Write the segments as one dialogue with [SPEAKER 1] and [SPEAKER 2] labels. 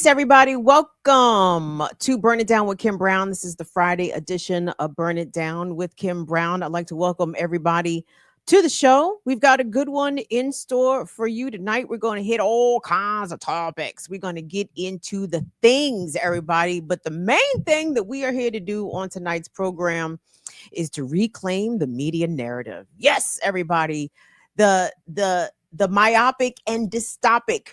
[SPEAKER 1] Peace, everybody. Welcome to Burn It Down with Kim Brown. This is the Friday edition of Burn It Down with Kim Brown. I'd like to welcome everybody to the show. We've got a good one in store for you tonight. We're going to hit all kinds of topics. We're going to get into the things, everybody. But the main thing that we are here to do on tonight's program is to reclaim the media narrative. Yes, everybody. The myopic and dystopic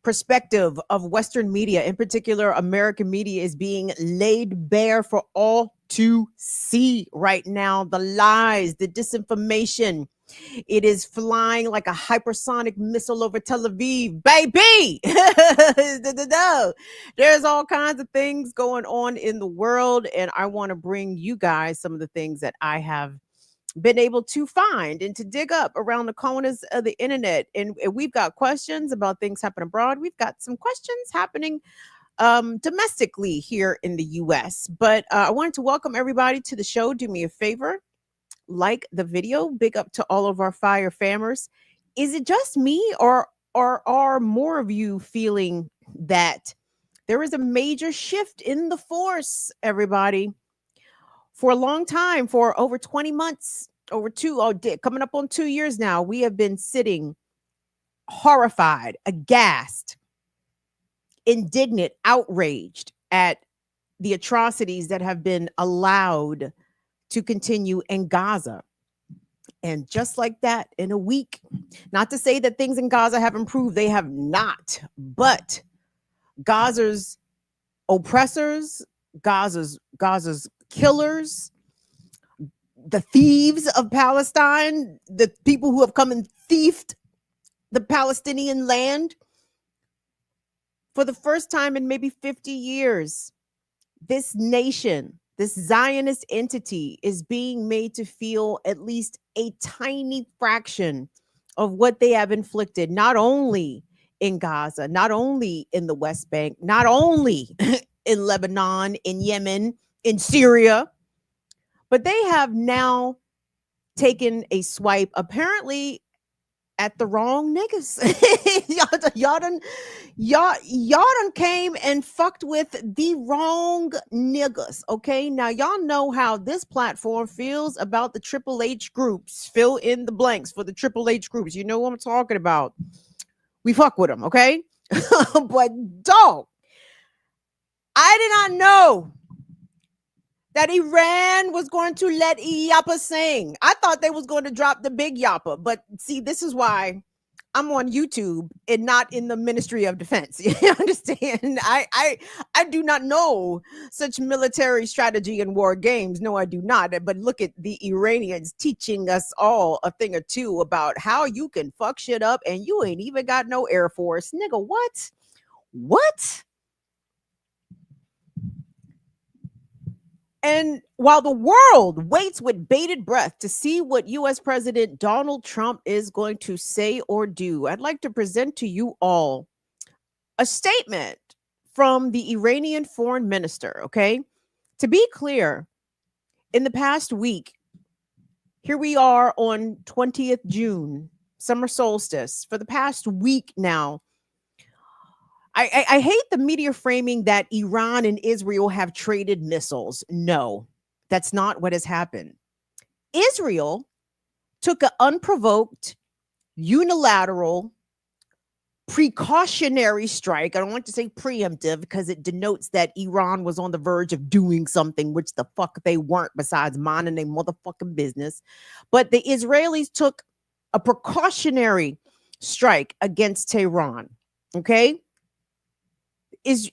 [SPEAKER 1] perspective of Western media, in particular American media, is being laid bare for all to see right now. The lies, the disinformation, it is flying like a hypersonic missile over Tel Aviv, baby. There's all kinds of things going on in the world, and I want to bring you guys some of the things that I have been able to find and to dig up around the corners of the internet. And we've got questions about things happening abroad. We've got some questions happening domestically here in the US. But I wanted to welcome everybody to the show. Do me a favor, like the video. Big up to all of our fire famers. Is it just me, or are more of you feeling that there is a major shift in the force, everybody? For a long time, for over 20 months, coming up on 2 years now, we have been sitting horrified, aghast, indignant, outraged at the atrocities that have been allowed to continue in Gaza. And just like that, in a week, not to say that things in Gaza have improved, they have not, but Gaza's oppressors, Gaza's killers, the thieves of Palestine, the people who have come and thieved the Palestinian land, for the first time in maybe 50 years, this nation, this Zionist entity, is being made to feel at least a tiny fraction of what they have inflicted, not only in Gaza, not only in the West Bank, not only in Lebanon, in Yemen, in Syria, but they have now taken a swipe, apparently, at the wrong niggas. y'all done came and fucked with the wrong niggas. Okay, now y'all know how this platform feels about the Triple H groups. Fill in the blanks for the Triple H groups. You know what I'm talking about. We fuck with them, okay? But dog, I did not know that Iran was going to let Yappa sing. I thought they was going to drop the big Yappa. But see, this is why I'm on YouTube and not in the Ministry of Defense. You understand? I do not know such military strategy and war games. No, I do not. But look at the Iranians teaching us all a thing or two about how you can fuck shit up and you ain't even got no Air Force. Nigga, what? What? And while the world waits with bated breath to see what U.S. President Donald Trump is going to say or do, I'd like to present to you all a statement from the Iranian foreign minister, okay? To be clear, in the past week, here we are on 20th June, summer solstice. For the past week now, I hate the media framing that Iran and Israel have traded missiles. No, that's not what has happened. Israel took an unprovoked, unilateral, precautionary strike. I don't want to say preemptive because it denotes that Iran was on the verge of doing something, which the fuck they weren't, besides minding their motherfucking business. But the Israelis took a precautionary strike against Tehran, okay?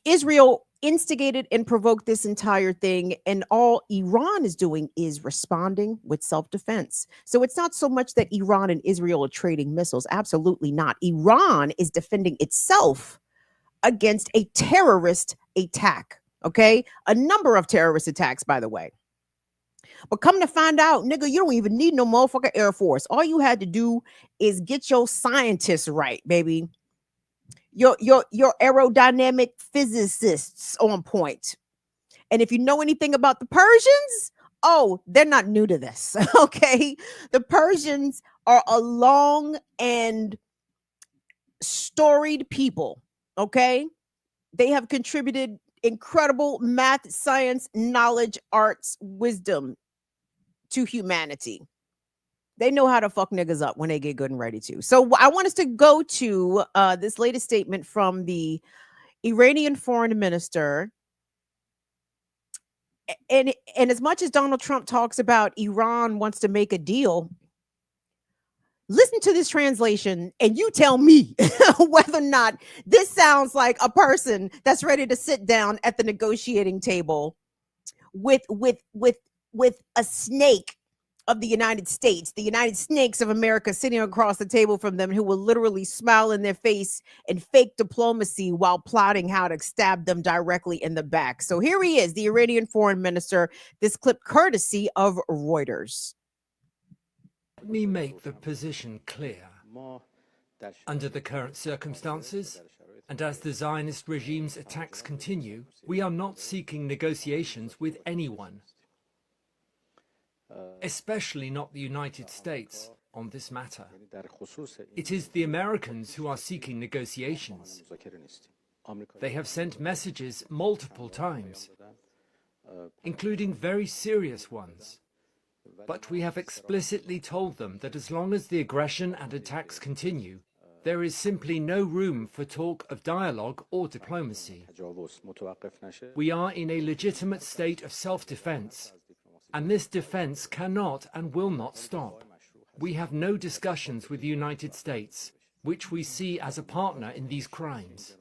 [SPEAKER 1] Israel instigated and provoked this entire thing, and all Iran is doing is responding with self-defense. So it's not so much that Iran and Israel are trading missiles. Absolutely not. Iran is defending itself against a terrorist attack, okay? A number of terrorist attacks, by the way. But come to find out, nigga, you don't even need no motherfucking Air Force. All you had to do is get your scientists right, baby. Your aerodynamic physicists on point. And if you know anything about the Persians, oh, they're not new to this, okay? The Persians are a long and storied people, okay? They have contributed incredible math, science, knowledge, arts, wisdom to humanity. They know how to fuck niggas up when they get good and ready to. So I want us to go to this latest statement from the Iranian foreign minister. And as much as Donald Trump talks about Iran wants to make a deal, listen to this translation and you tell me whether or not this sounds like a person that's ready to sit down at the negotiating table with a snake of the United States, the United Snakes of America, sitting across the table from them, who will literally smile in their face and fake diplomacy while plotting how to stab them directly in the back. So here he is, the Iranian foreign minister, this clip courtesy of Reuters.
[SPEAKER 2] Let me make the position clear. Under the current circumstances, and as the Zionist regime's attacks continue, we are not seeking negotiations with anyone, especially not the United States, on this matter. It is the Americans who are seeking negotiations. They have sent messages multiple times, including very serious ones. But we have explicitly told them that as long as the aggression and attacks continue, there is simply no room for talk of dialogue or diplomacy. We are in a legitimate state of self-defense, and this defense cannot and will not stop. We have no discussions with the United States, which we see as a partner in these crimes.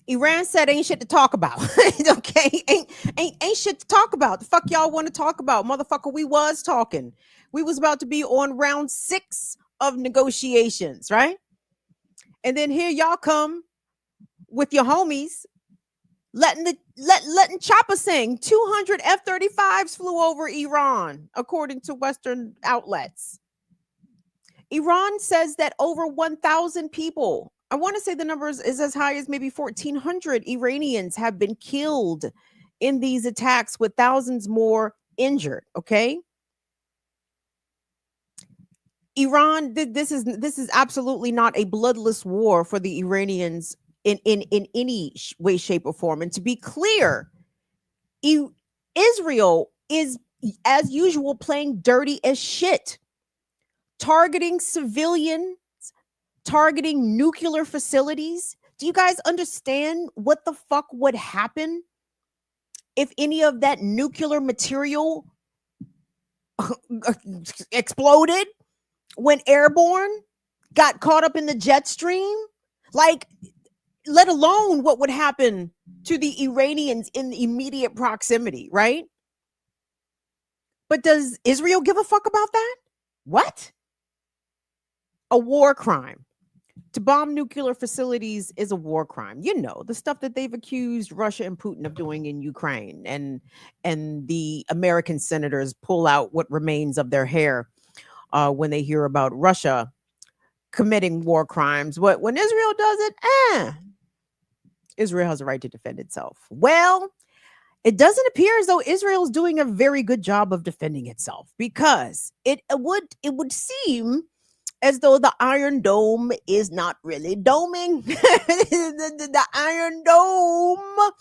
[SPEAKER 1] Iran said ain't shit to talk about. Okay, ain't shit to talk about. The fuck y'all want to talk about, motherfucker? We was talking. We was about to be on round 6 of negotiations, right? And then here y'all come with your homies, letting Chopper sing. 200 F-35s flew over Iran, according to Western outlets. Iran says that over 1,000 people, I want to say the numbers is as high as maybe 1,400 Iranians have been killed in these attacks, with thousands more injured. Okay. Iran, this is absolutely not a bloodless war for the Iranians in any way, shape, or form. And to be clear, Israel is, as usual, playing dirty as shit, targeting civilians, targeting nuclear facilities. Do you guys understand what the fuck would happen if any of that nuclear material exploded, went airborne, got caught up in the jet stream? Like, let alone what would happen to the Iranians in the immediate proximity, right? But does Israel give a fuck about that? What? A war crime. To bomb nuclear facilities is a war crime. You know, the stuff that they've accused Russia and Putin of doing in Ukraine, and the American senators pull out what remains of their hair when they hear about Russia committing war crimes. But when Israel does it, Israel has a right to defend itself. Well, it doesn't appear as though Israel is doing a very good job of defending itself, because it would seem as though the Iron Dome is not really doming. the Iron Dome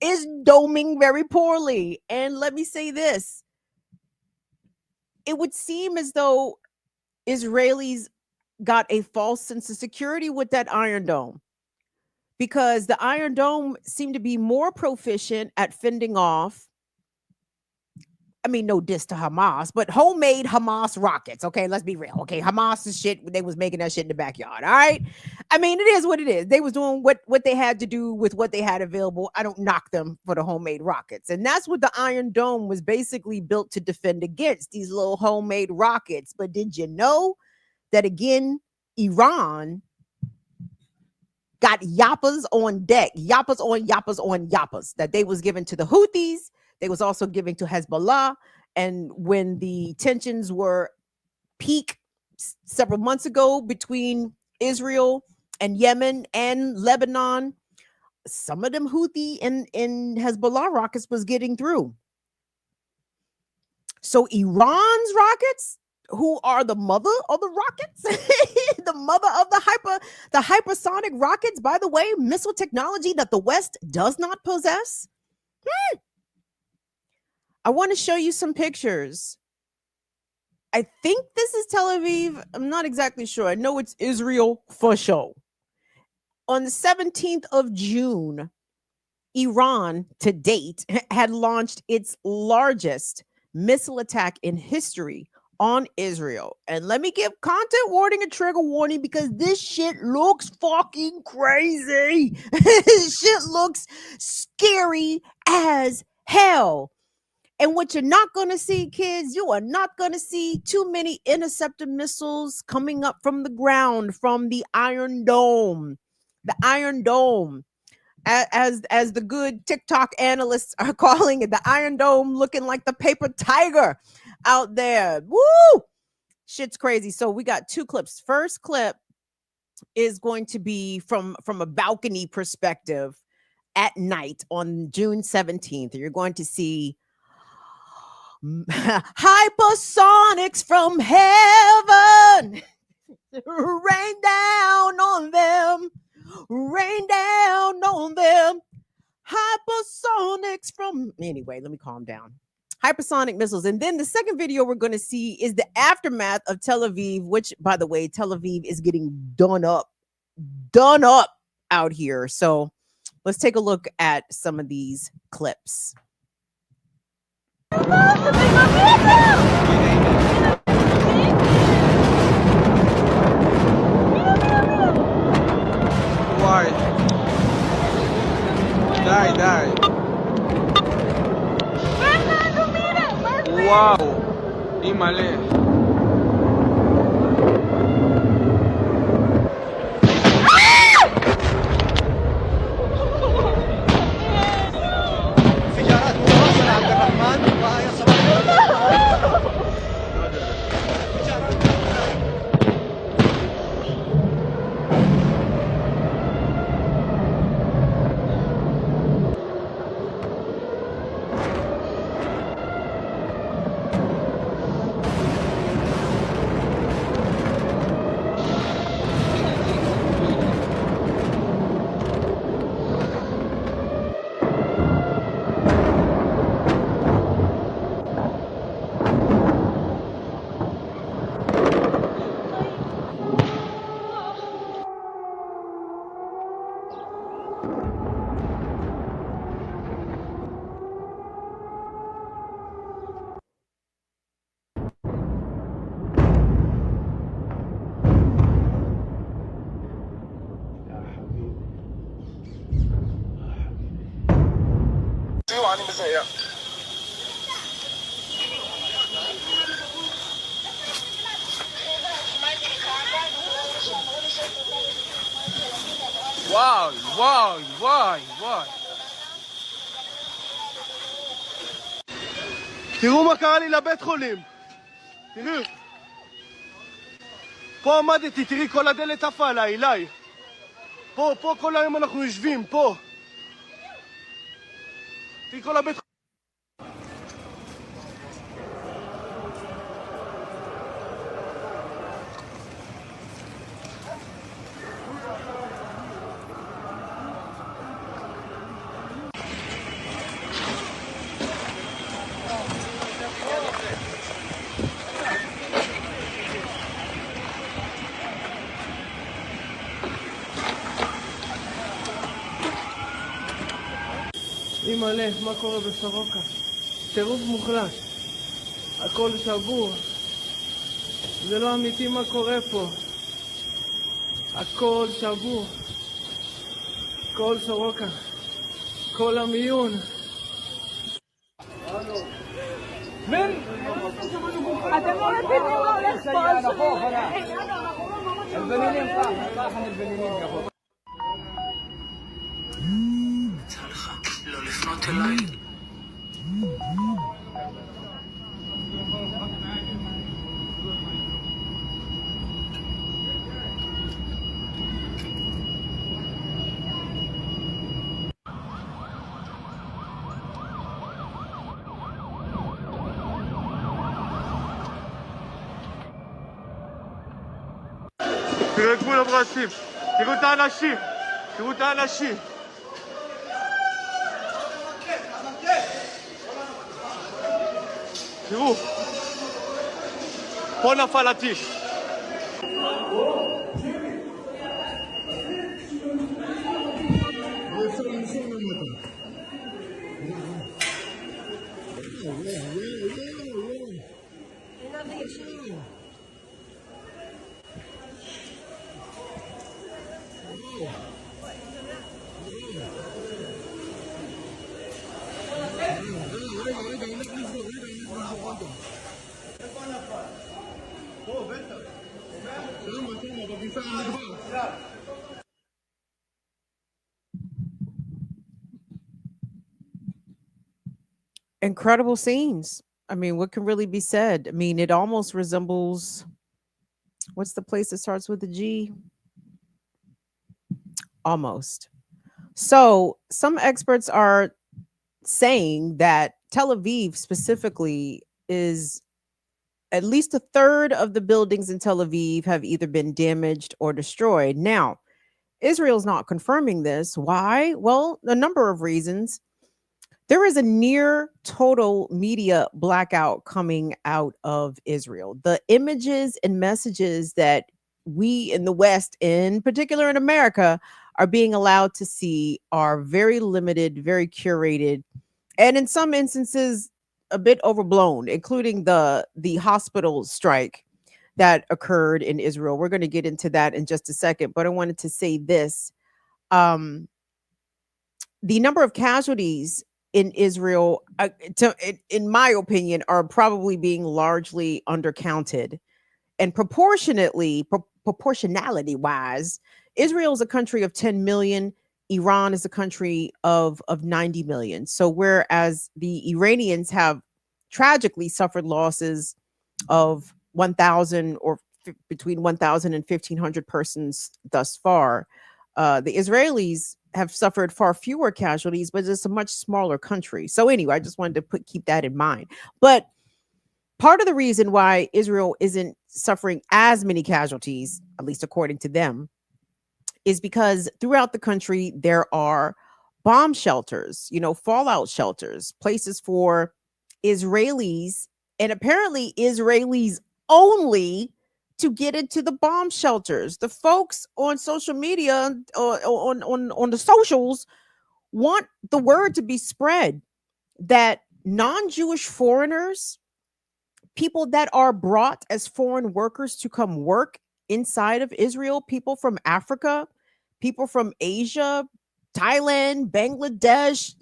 [SPEAKER 1] is doming very poorly. And let me say this. It would seem as though Israelis got a false sense of security with that Iron Dome, because the Iron Dome seemed to be more proficient at fending off, I mean, no diss to Hamas, but homemade Hamas rockets. Okay, let's be real. Okay, Hamas shit, they was making that shit in the backyard. All right. I mean, it is what it is. They was doing what they had to do with what they had available. I don't knock them for the homemade rockets. And that's what the Iron Dome was basically built to defend against, these little homemade rockets. But did you know that, again, Iran got yappas on deck, yappas on yappas on yappas, that they was given to the Houthis. They was also giving to Hezbollah. And when the tensions were peak several months ago between Israel and Yemen and Lebanon, some of them Houthi and Hezbollah rockets was getting through. So Iran's rockets who are the mother of the rockets, the mother of the hypersonic rockets, by the way, missile technology that the West does not possess. I want to show you some pictures. I think this is Tel Aviv. I'm not exactly sure. I know it's Israel for sure. On the 17th of June, Iran to date had launched its largest missile attack in history on Israel. And let me give content warning and trigger warning because this shit looks fucking crazy. This shit looks scary as hell. And what you're not going to see, kids, you are not going to see too many interceptor missiles coming up from the ground from the Iron Dome. The Iron Dome. As the good TikTok analysts are calling it, the Iron Dome looking like the paper tiger out there. Woo! Shit's crazy. So we got two clips. First clip is going to be from a balcony perspective at night on June 17th. You're going to see hypersonics from heaven rain down on them. Rain down on them. Hypersonics from... Anyway, let me calm down. Hypersonic missiles. And then the second video we're going to see is the aftermath of Tel Aviv, which, by the way, Tel Aviv is getting done up out here. So let's take a look at some of these clips.
[SPEAKER 3] Why? Die. Wow. Imale. וואי. תראו מה קרה לי לבית חולים. תראי. פה עמדתי, תראי כל הדלת עפה עליי, אליי. פה כל היום אנחנו יושבים, פה. תראי כל הבית חולים. אימא'לה, מה קורה בסורוקה? טירוף מוחלט. הכל שבור. זה לא אמיתי מה קורה פה. הכל שבור. כל סורוקה. כל המיון. מן! אתם לא מבינים מה הולך פה. البنانين صح البنانين يا לא לפנות אליי. תראה כולם רצים, תראו את האנשים, תראו את האנשים. תראו, פה נפל הטיל.
[SPEAKER 1] Incredible scenes. I mean, what can really be said? I mean, it almost resembles, what's the place that starts with a G? Almost. So some experts are saying that Tel Aviv specifically is at least a third of the buildings in Tel Aviv have either been damaged or destroyed. Now, Israel's not confirming this. Why? Well, a number of reasons. There is a near total media blackout coming out of Israel. The images and messages that we in the West, in particular in America, are being allowed to see are very limited, very curated, and in some instances, a bit overblown, including the hospital strike that occurred in Israel. We're going to get into that in just a second, but I wanted to say this. The number of casualties in Israel, in my opinion, are probably being largely undercounted. And proportionality wise, Israel is a country of 10 million. Iran is a country of 90 million. So whereas the Iranians have tragically suffered losses of 1,000 or between 1,000 and 1,500 persons thus far, the Israelis have suffered far fewer casualties, but it's a much smaller country. So anyway, I just wanted to keep that in mind. But part of the reason why Israel isn't suffering as many casualties, at least according to them, is because throughout the country there are bomb shelters, fallout shelters, places for Israelis, and apparently Israelis only, to get into the bomb shelters. The folks on social media, on the socials, want the word to be spread that non-Jewish foreigners, people that are brought as foreign workers to come work inside of Israel, people from Africa, people from Asia, Thailand, Bangladesh,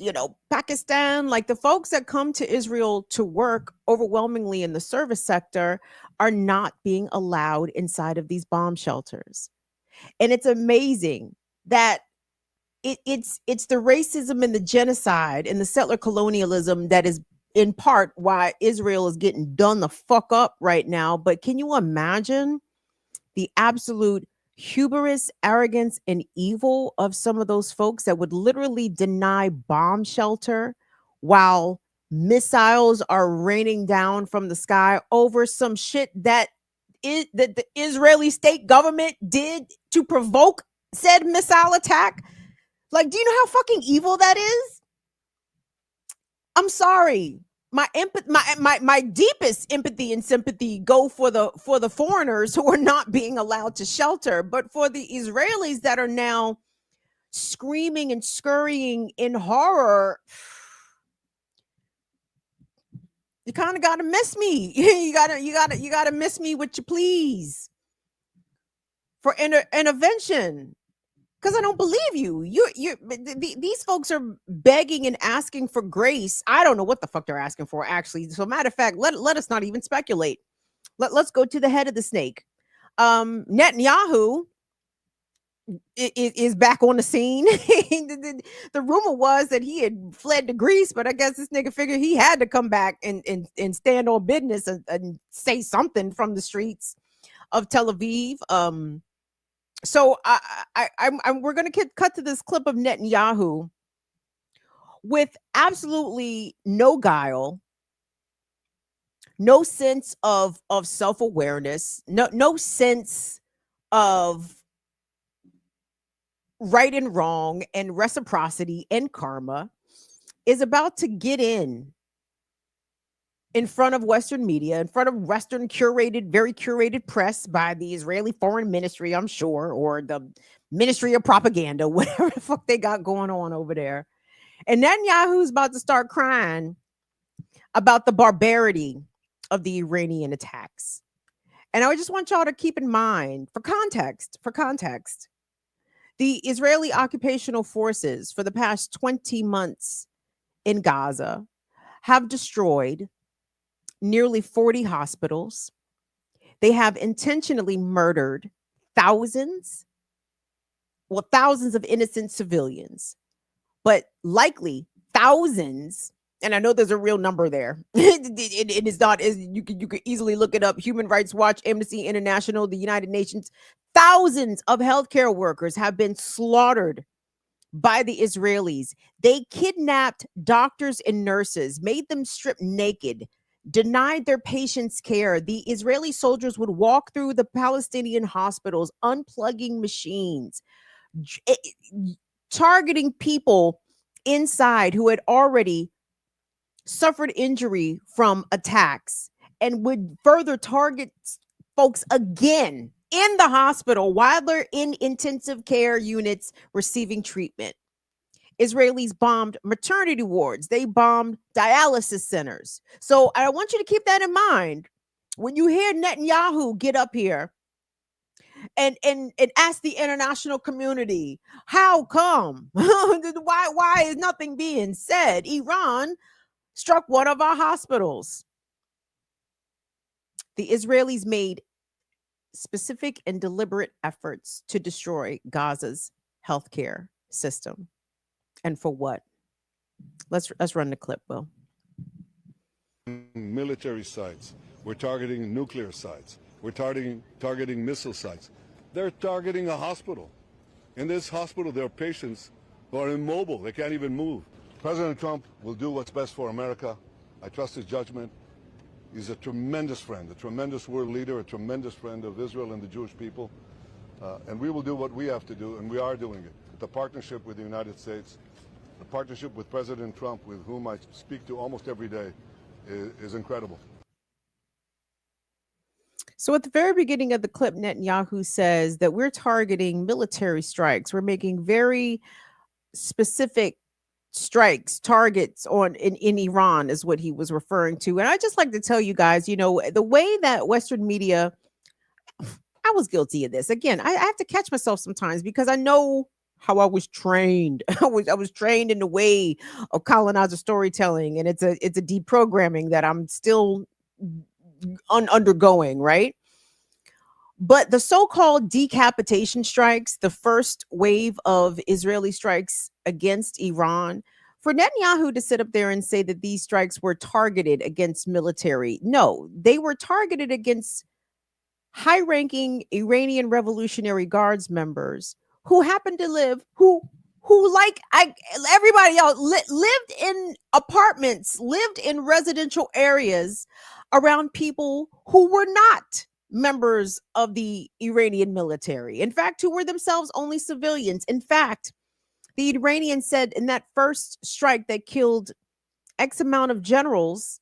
[SPEAKER 1] Pakistan, like the folks that come to Israel to work overwhelmingly in the service sector are not being allowed inside of these bomb shelters. And it's amazing that it's the racism and the genocide and the settler colonialism that is in part why Israel is getting done the fuck up right now. But can you imagine the absolute hubris, arrogance, and evil of some of those folks that would literally deny bomb shelter while missiles are raining down from the sky over some shit that the Israeli state government did to provoke said missile attack? Like, do you know how fucking evil that is? I'm sorry. My deepest empathy and sympathy go for the foreigners who are not being allowed to shelter, but for the Israelis that are now screaming and scurrying in horror, you kind of gotta miss me. you gotta miss me, would you please, for intervention. Because I don't believe you. These folks are begging and asking for grace. I don't know what the fuck they're asking for, actually. So, matter of fact, let us not even speculate. Let's go to the head of the snake. Netanyahu is back on the scene. The rumor was that he had fled to Greece, but I guess this nigga figured he had to come back and stand on business and say something from the streets of Tel Aviv. So we're going to cut to this clip of Netanyahu with absolutely no guile, no sense of self-awareness, no sense of right and wrong and reciprocity and karma is about to get in front of Western media, in front of Western very curated press by the Israeli Foreign Ministry, I'm sure, or the Ministry of Propaganda, whatever the fuck they got going on over there. And Netanyahu's about to start crying about the barbarity of the Iranian attacks. And I just want y'all to keep in mind, for context, the Israeli occupational forces for the past 20 months in Gaza have destroyed nearly 40 hospitals. They have intentionally murdered thousands of innocent civilians, but likely thousands. And I know there's a real number there. It is not, as you could easily look it up. Human Rights Watch, Amnesty International, the United Nations. Thousands of healthcare workers have been slaughtered by the Israelis. They kidnapped doctors and nurses, made them strip naked, denied their patients care. The Israeli soldiers would walk through the Palestinian hospitals, unplugging machines, targeting people inside who had already suffered injury from attacks, and would further target folks again in the hospital while they're in intensive care units receiving treatment. Israelis bombed maternity wards. They bombed dialysis centers. So I want you to keep that in mind when you hear Netanyahu get up here and ask the international community, how come? Why is nothing being said? Iran struck one of our hospitals. The Israelis made specific and deliberate efforts to destroy Gaza's healthcare system. And for what? Let's run the clip, Will.
[SPEAKER 4] Military sites. We're targeting nuclear sites. We're targeting missile sites. They're targeting a hospital. In this hospital, there are patients who are immobile. They can't even move. President Trump will do what's best for America. I trust his judgment. He's a tremendous friend, a tremendous world leader, a tremendous friend of Israel and the Jewish people. And we will do what we have to do, and we are doing it. The partnership with the United States, the partnership with President Trump, with whom I speak to almost every day, is incredible.
[SPEAKER 1] So at the very beginning of the clip, Netanyahu says that we're targeting military strikes. We're making very specific strikes, targets in Iran is what he was referring to. And I just like to tell you guys, the way that Western media, I was guilty of this. Again, I have to catch myself sometimes because I know how I was trained. I was trained in the way of colonizer storytelling, and it's a deprogramming that I'm still undergoing, right? But the so-called decapitation strikes, the first wave of Israeli strikes against Iran, for Netanyahu to sit up there and say that these strikes were targeted against military, no, they were targeted against high-ranking Iranian Revolutionary Guards members who happened to live, who like everybody else lived in apartments, lived in residential areas around people who were not members of the Iranian military. In fact, who were themselves only civilians. In fact, the Iranians said in that first strike that killed X amount of generals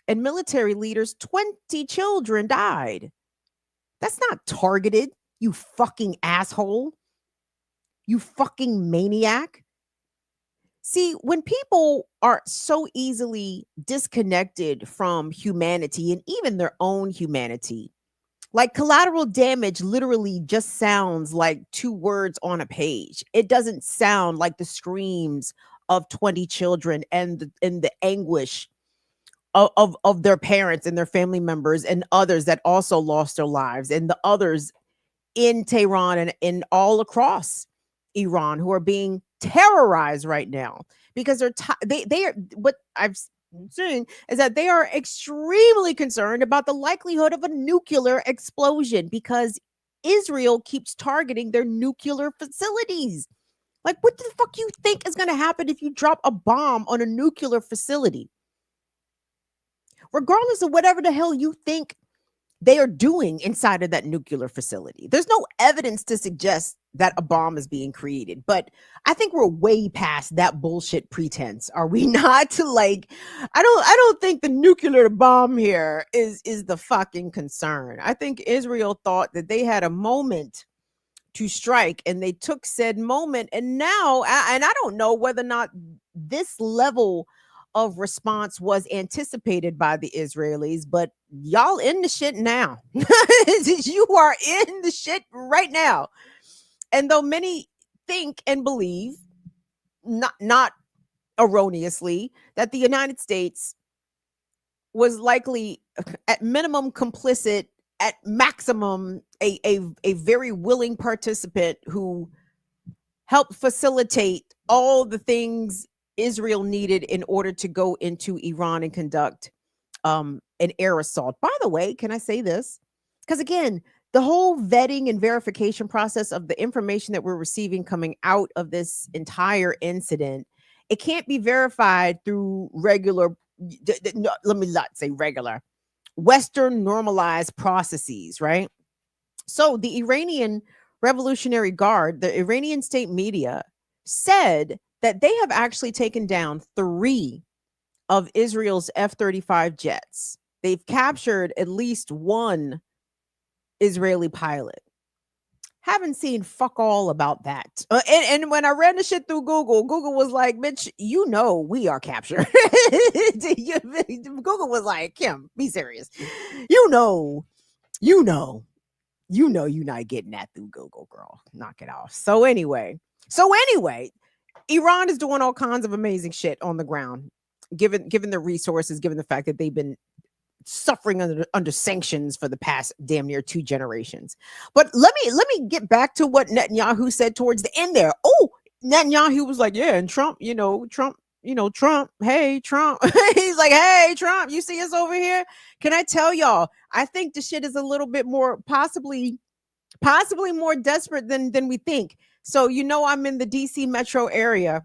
[SPEAKER 1] and military leaders, 20 children died. That's not targeted, you fucking asshole. You fucking maniac. See, when people are so easily disconnected from humanity and even their own humanity, like collateral damage literally just sounds like two words on a page. It doesn't sound like the screams of 20 children and the anguish of their parents and their family members and others that also lost their lives, and the others in Tehran and all across Iran who are being terrorized right now because they are, what I've seen is that they are extremely concerned about the likelihood of a nuclear explosion because Israel keeps targeting their nuclear facilities. Like, what the fuck you think is going to happen if you drop a bomb on a nuclear facility? Regardless of whatever the hell you think they are doing inside of that nuclear facility. There's no evidence to suggest that a bomb is being created, but I think we're way past that bullshit pretense, are we not? Like, I don't think the nuclear bomb here is the fucking concern. I think Israel thought that they had a moment to strike, and they took said moment, and now, and I don't know whether or not this level of response was anticipated by the Israelis, but y'all in the shit now. You are in the shit right now. And though many think and believe, not erroneously, that the United States was likely at minimum complicit, at maximum a very willing participant who helped facilitate all the things Israel needed in order to go into Iran and conduct an air assault. By the way, can I say this? Because again, the whole vetting and verification process of the information that we're receiving coming out of this entire incident, it can't be verified through regular, no, let me not say regular, Western normalized processes, right? So the Iranian Revolutionary Guard, the Iranian state media, said that they have actually taken down 3 of Israel's F-35 jets. They've captured at least 1 Israeli pilot. Haven't seen fuck all about that. And when I ran the shit through Google, Google was like, bitch, you know we are captured. Google was like, Kim, be serious. You know you're not getting that through Google, girl. Knock it off. So anyway, Iran is doing all kinds of amazing shit on the ground, given the resources, given the fact that they've been suffering under sanctions for the past damn near 2 generations. But let me get back to what Netanyahu said towards the end there. Oh, Netanyahu was like, yeah, and Trump, Trump, hey, Trump. He's like, hey, Trump, you see us over here? Can I tell y'all, I think the shit is a little bit more, possibly more desperate than we think. So, I'm in the DC metro area.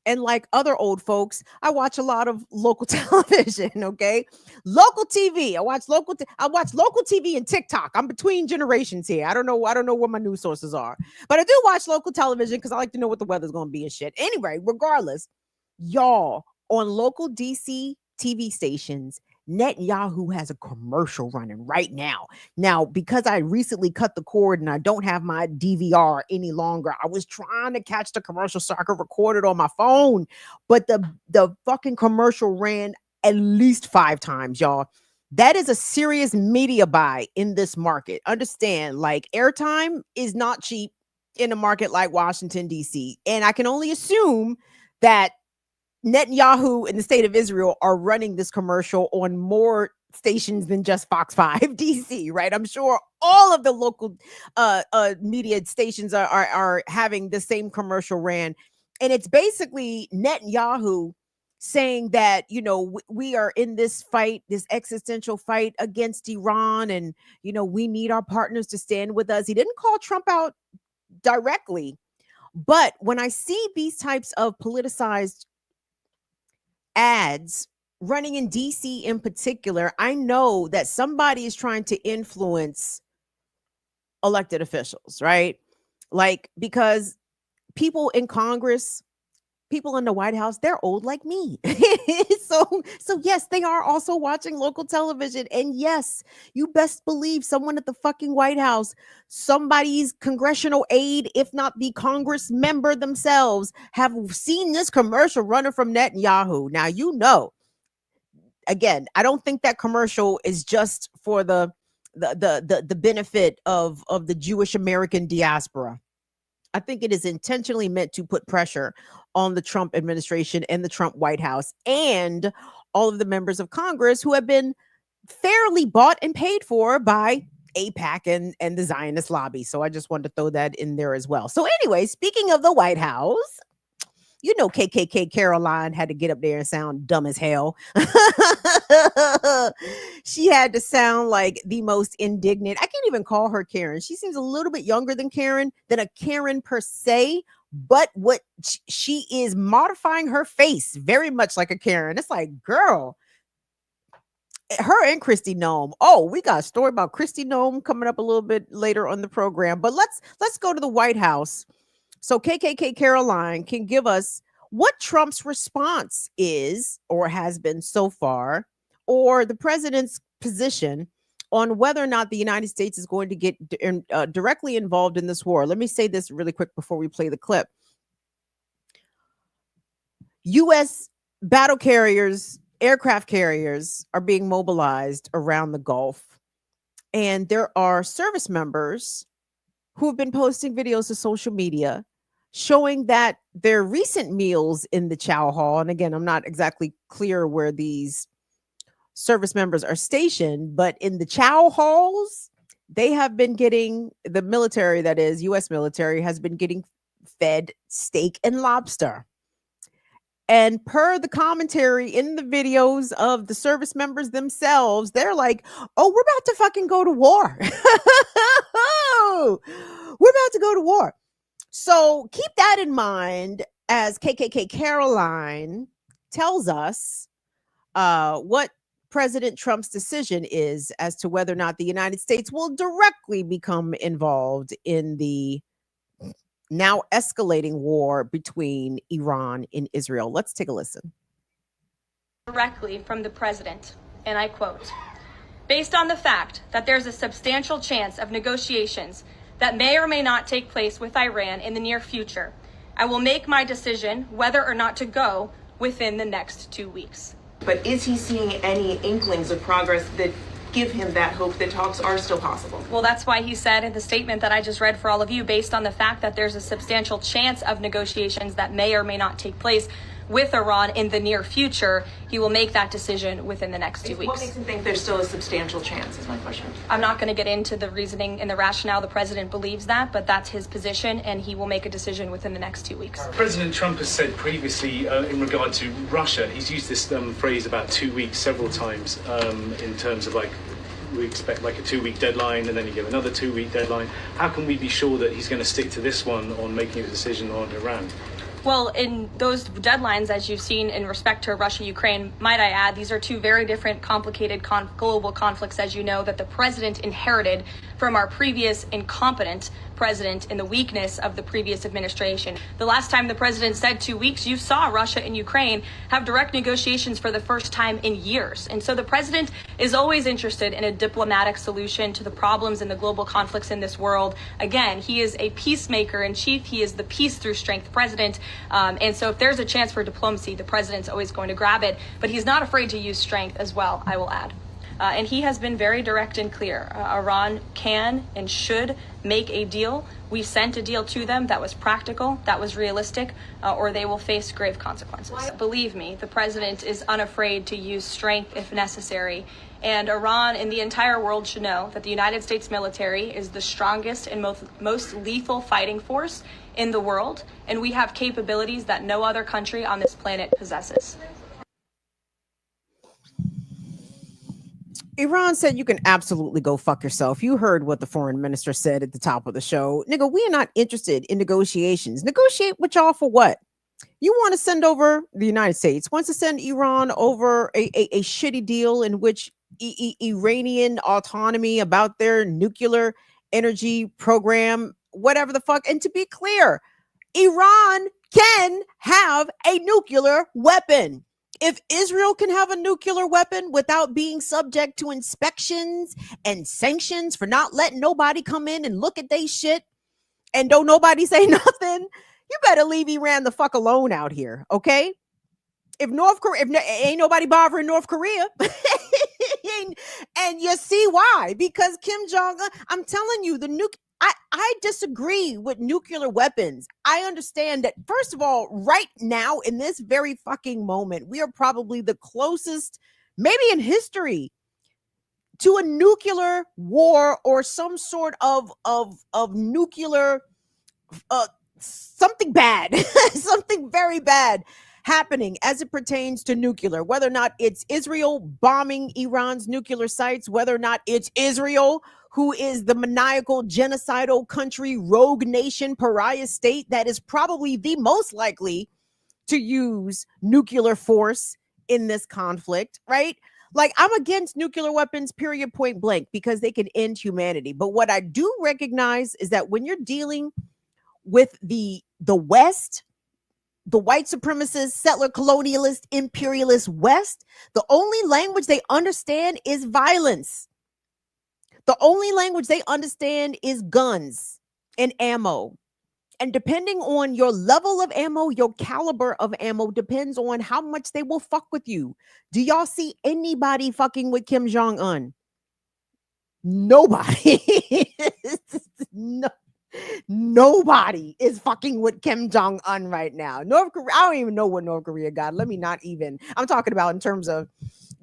[SPEAKER 1] And like other old folks, I watch a lot of local television, okay? Local TV. I watch local TV and TikTok. I'm between generations here. I don't know what my news sources are. But I do watch local television because I like to know what the weather's going to be and shit. Anyway, regardless, y'all, on local DC TV stations, Netanyahu has a commercial running right now. Now, because I recently cut the cord and I don't have my DVR any longer, I was trying to catch the commercial so I could record it on my phone. But the fucking commercial ran at least 5 times, y'all. That is a serious media buy in this market. Understand, like, airtime is not cheap in a market like Washington, D.C. And I can only assume that Netanyahu and the state of Israel are running this commercial on more stations than just Fox 5 DC, right? I'm sure all of the local media stations are having the same commercial ran. And it's basically Netanyahu saying that, we are in this fight, this existential fight against Iran, and, we need our partners to stand with us. He didn't call Trump out directly. But when I see these types of politicized ads running in DC in particular, I know that somebody is trying to influence elected officials, right? Like, because people in Congress, people in the White House, they're old like me. So yes, they are also watching local television. And yes, you best believe someone at the fucking White House, somebody's congressional aide, if not the Congress member themselves, have seen this commercial running from Netanyahu. Now, again, I don't think that commercial is just for the benefit of the Jewish American diaspora. I think it is intentionally meant to put pressure on the Trump administration and the Trump White House and all of the members of Congress who have been fairly bought and paid for by AIPAC and the Zionist lobby. So I just wanted to throw that in there as well. So anyway, speaking of the White House, KKK Caroline had to get up there and sound dumb as hell. She had to sound like the most indignant. I can't even call her Karen. She seems a little bit younger than a Karen per se, but what she is modifying her face very much like a Karen. It's like, girl, her and Kristi Noem. Oh, we got a story about Kristi Noem coming up a little bit later on the program. But let's go to the White House. So KKK Caroline can give us what Trump's response is or has been so far, or the president's position on whether or not the United States is going to get directly involved in this war. Let me say this really quick before we play the clip. U.S. battle carriers, aircraft carriers are being mobilized around the Gulf. And there are service members who have been posting videos to social media showing that their recent meals in the chow hall, and again, I'm not exactly clear where these service members are stationed, but in the chow halls, they have been getting, the military, that is, U.S. military, has been getting fed steak and lobster. And per the commentary in the videos of the service members themselves, they're like, oh, we're about to fucking go to war. We're about to go to war. So keep that in mind as KKK Caroline tells us what President Trump's decision is as to whether or not the United States will directly become involved in the now escalating war between Iran and Israel. Let's take a listen.
[SPEAKER 5] Directly from the president, and I quote, based on the fact that there's a substantial chance of negotiations that may or may not take place with Iran in the near future, I will make my decision whether or not to go within the next 2 weeks.
[SPEAKER 6] But is he seeing any inklings of progress that give him that hope that talks are still possible?
[SPEAKER 5] Well, that's why he said in the statement that I just read for all of you, based on the fact that there's a substantial chance of negotiations that may or may not take place with Iran in the near future, he will make that decision within the next 2 weeks.
[SPEAKER 6] What makes him think there's still a substantial chance is my question.
[SPEAKER 5] I'm not going to get into the reasoning and the rationale. The president believes that, but that's his position, and he will make a decision within the next 2 weeks.
[SPEAKER 7] President Trump has said previously in regard to Russia, he's used this phrase about 2 weeks several times in terms of we expect like a 2 week deadline and then you give another 2 week deadline. How can we be sure that he's going to stick to this one on making a decision on Iran?
[SPEAKER 5] Well, in those deadlines, as you've seen in respect to Russia, Ukraine, might I add, these are two very different, complicated global conflicts, as you know, that the president inherited from our previous incompetent president in the weakness of the previous administration. The last time the president said 2 weeks, you saw Russia and Ukraine have direct negotiations for the first time in years. And so the president is always interested in a diplomatic solution to the problems and the global conflicts in this world. Again, he is a peacemaker in chief. He is the peace through strength president. And so if there's a chance for diplomacy, the president's always going to grab it. But he's not afraid to use strength as well, I will add. And he has been very direct and clear. Iran can and should make a deal. We sent a deal to them that was practical, that was realistic, or they will face grave consequences. Believe me, the president is unafraid to use strength if necessary. And Iran and the entire world should know that the United States military is the strongest and most lethal fighting force in the world. And we have capabilities that no other country on this planet possesses.
[SPEAKER 1] Iran said you can absolutely go fuck yourself. You heard what the foreign minister said at the top of the show. Nigga, we are not interested in negotiations. Negotiate with y'all for what? You want to send over, the United States wants to send Iran over a shitty deal in which Iranian autonomy about their nuclear energy program, whatever the fuck. And to be clear, Iran can have a nuclear weapon. If Israel can have a nuclear weapon without being subject to inspections and sanctions for not letting nobody come in and look at they shit, and don't nobody say nothing, you better leave Iran the fuck alone out here, okay? If North Korea, ain't nobody bothering North Korea, and you see why? Because Kim Jong-un, I'm telling you, I disagree with nuclear weapons. I understand that, first of all, right now, in this very fucking moment, we are probably the closest, maybe in history, to a nuclear war or some sort of nuclear, something bad, something very bad happening as it pertains to nuclear, whether or not it's Israel bombing Iran's nuclear sites, whether or not it's Israel, who is the maniacal, genocidal country, rogue nation, pariah state that is probably the most likely to use nuclear force in this conflict, right? Like, I'm against nuclear weapons, period, point blank, because they can end humanity. But what I do recognize is that when you're dealing with the West, the white supremacist, settler, colonialist, imperialist West, the only language they understand is violence. The only language they understand is guns and ammo. And depending on your level of ammo, your caliber of ammo depends on how much they will fuck with you. Do y'all see anybody fucking with Kim Jong-un? Nobody. No, nobody is fucking with Kim Jong-un right now. North Korea, I don't even know what North Korea got. Let me not even. I'm talking about in terms of,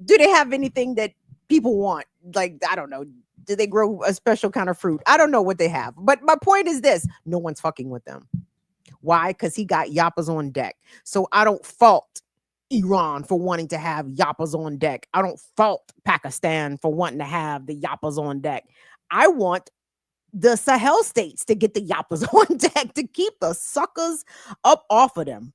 [SPEAKER 1] do they have anything that people want? Like, I don't know. Do they grow a special kind of fruit? I don't know what they have. But my point is this: no one's fucking with them. Why? Because he got yappas on deck. So I don't fault Iran for wanting to have yappas on deck. I don't fault Pakistan for wanting to have the yappas on deck. I want the Sahel states to get the yappas on deck to keep the suckers up off of them.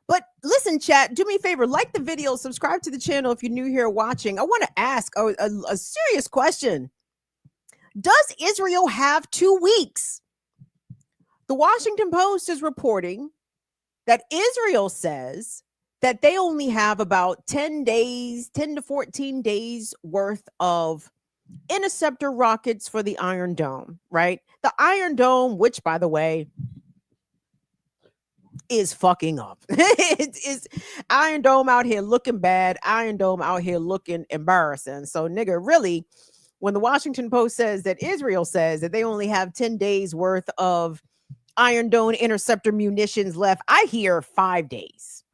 [SPEAKER 1] But listen, chat, do me a favor, like the video, subscribe to the channel if you're new here watching. I want to ask a serious question. Does Israel have 2 weeks? The Washington Post is reporting that Israel says that they only have about 10 to 14 days worth of interceptor rockets for the Iron Dome, right? The Iron Dome, which, by the way, is fucking up. It is Iron Dome out here looking bad. Iron Dome out here looking embarrassing. So, nigga, really, when the Washington Post says that Israel says that they only have 10 days worth of Iron Dome interceptor munitions left, I hear 5 days.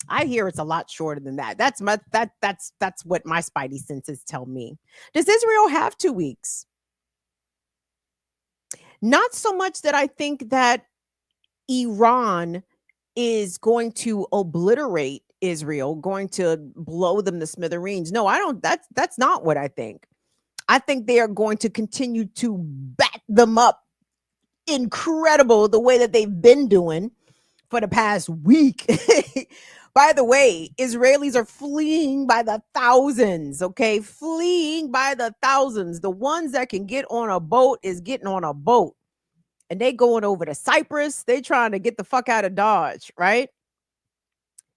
[SPEAKER 1] I hear it's a lot shorter than that. That's what my spidey senses tell me. Does Israel have 2 weeks? Not so much that I think that Iran is going to obliterate Israel, going to blow them to smithereens. No, I don't. That's not what I think. I think they are going to continue to bat them up incredible the way that they've been doing for the past week. By the way, Israelis are fleeing by the thousands, okay? Fleeing by the thousands. The ones that can get on a boat is getting on a boat. And they going over to Cyprus. They trying to get the fuck out of Dodge, right?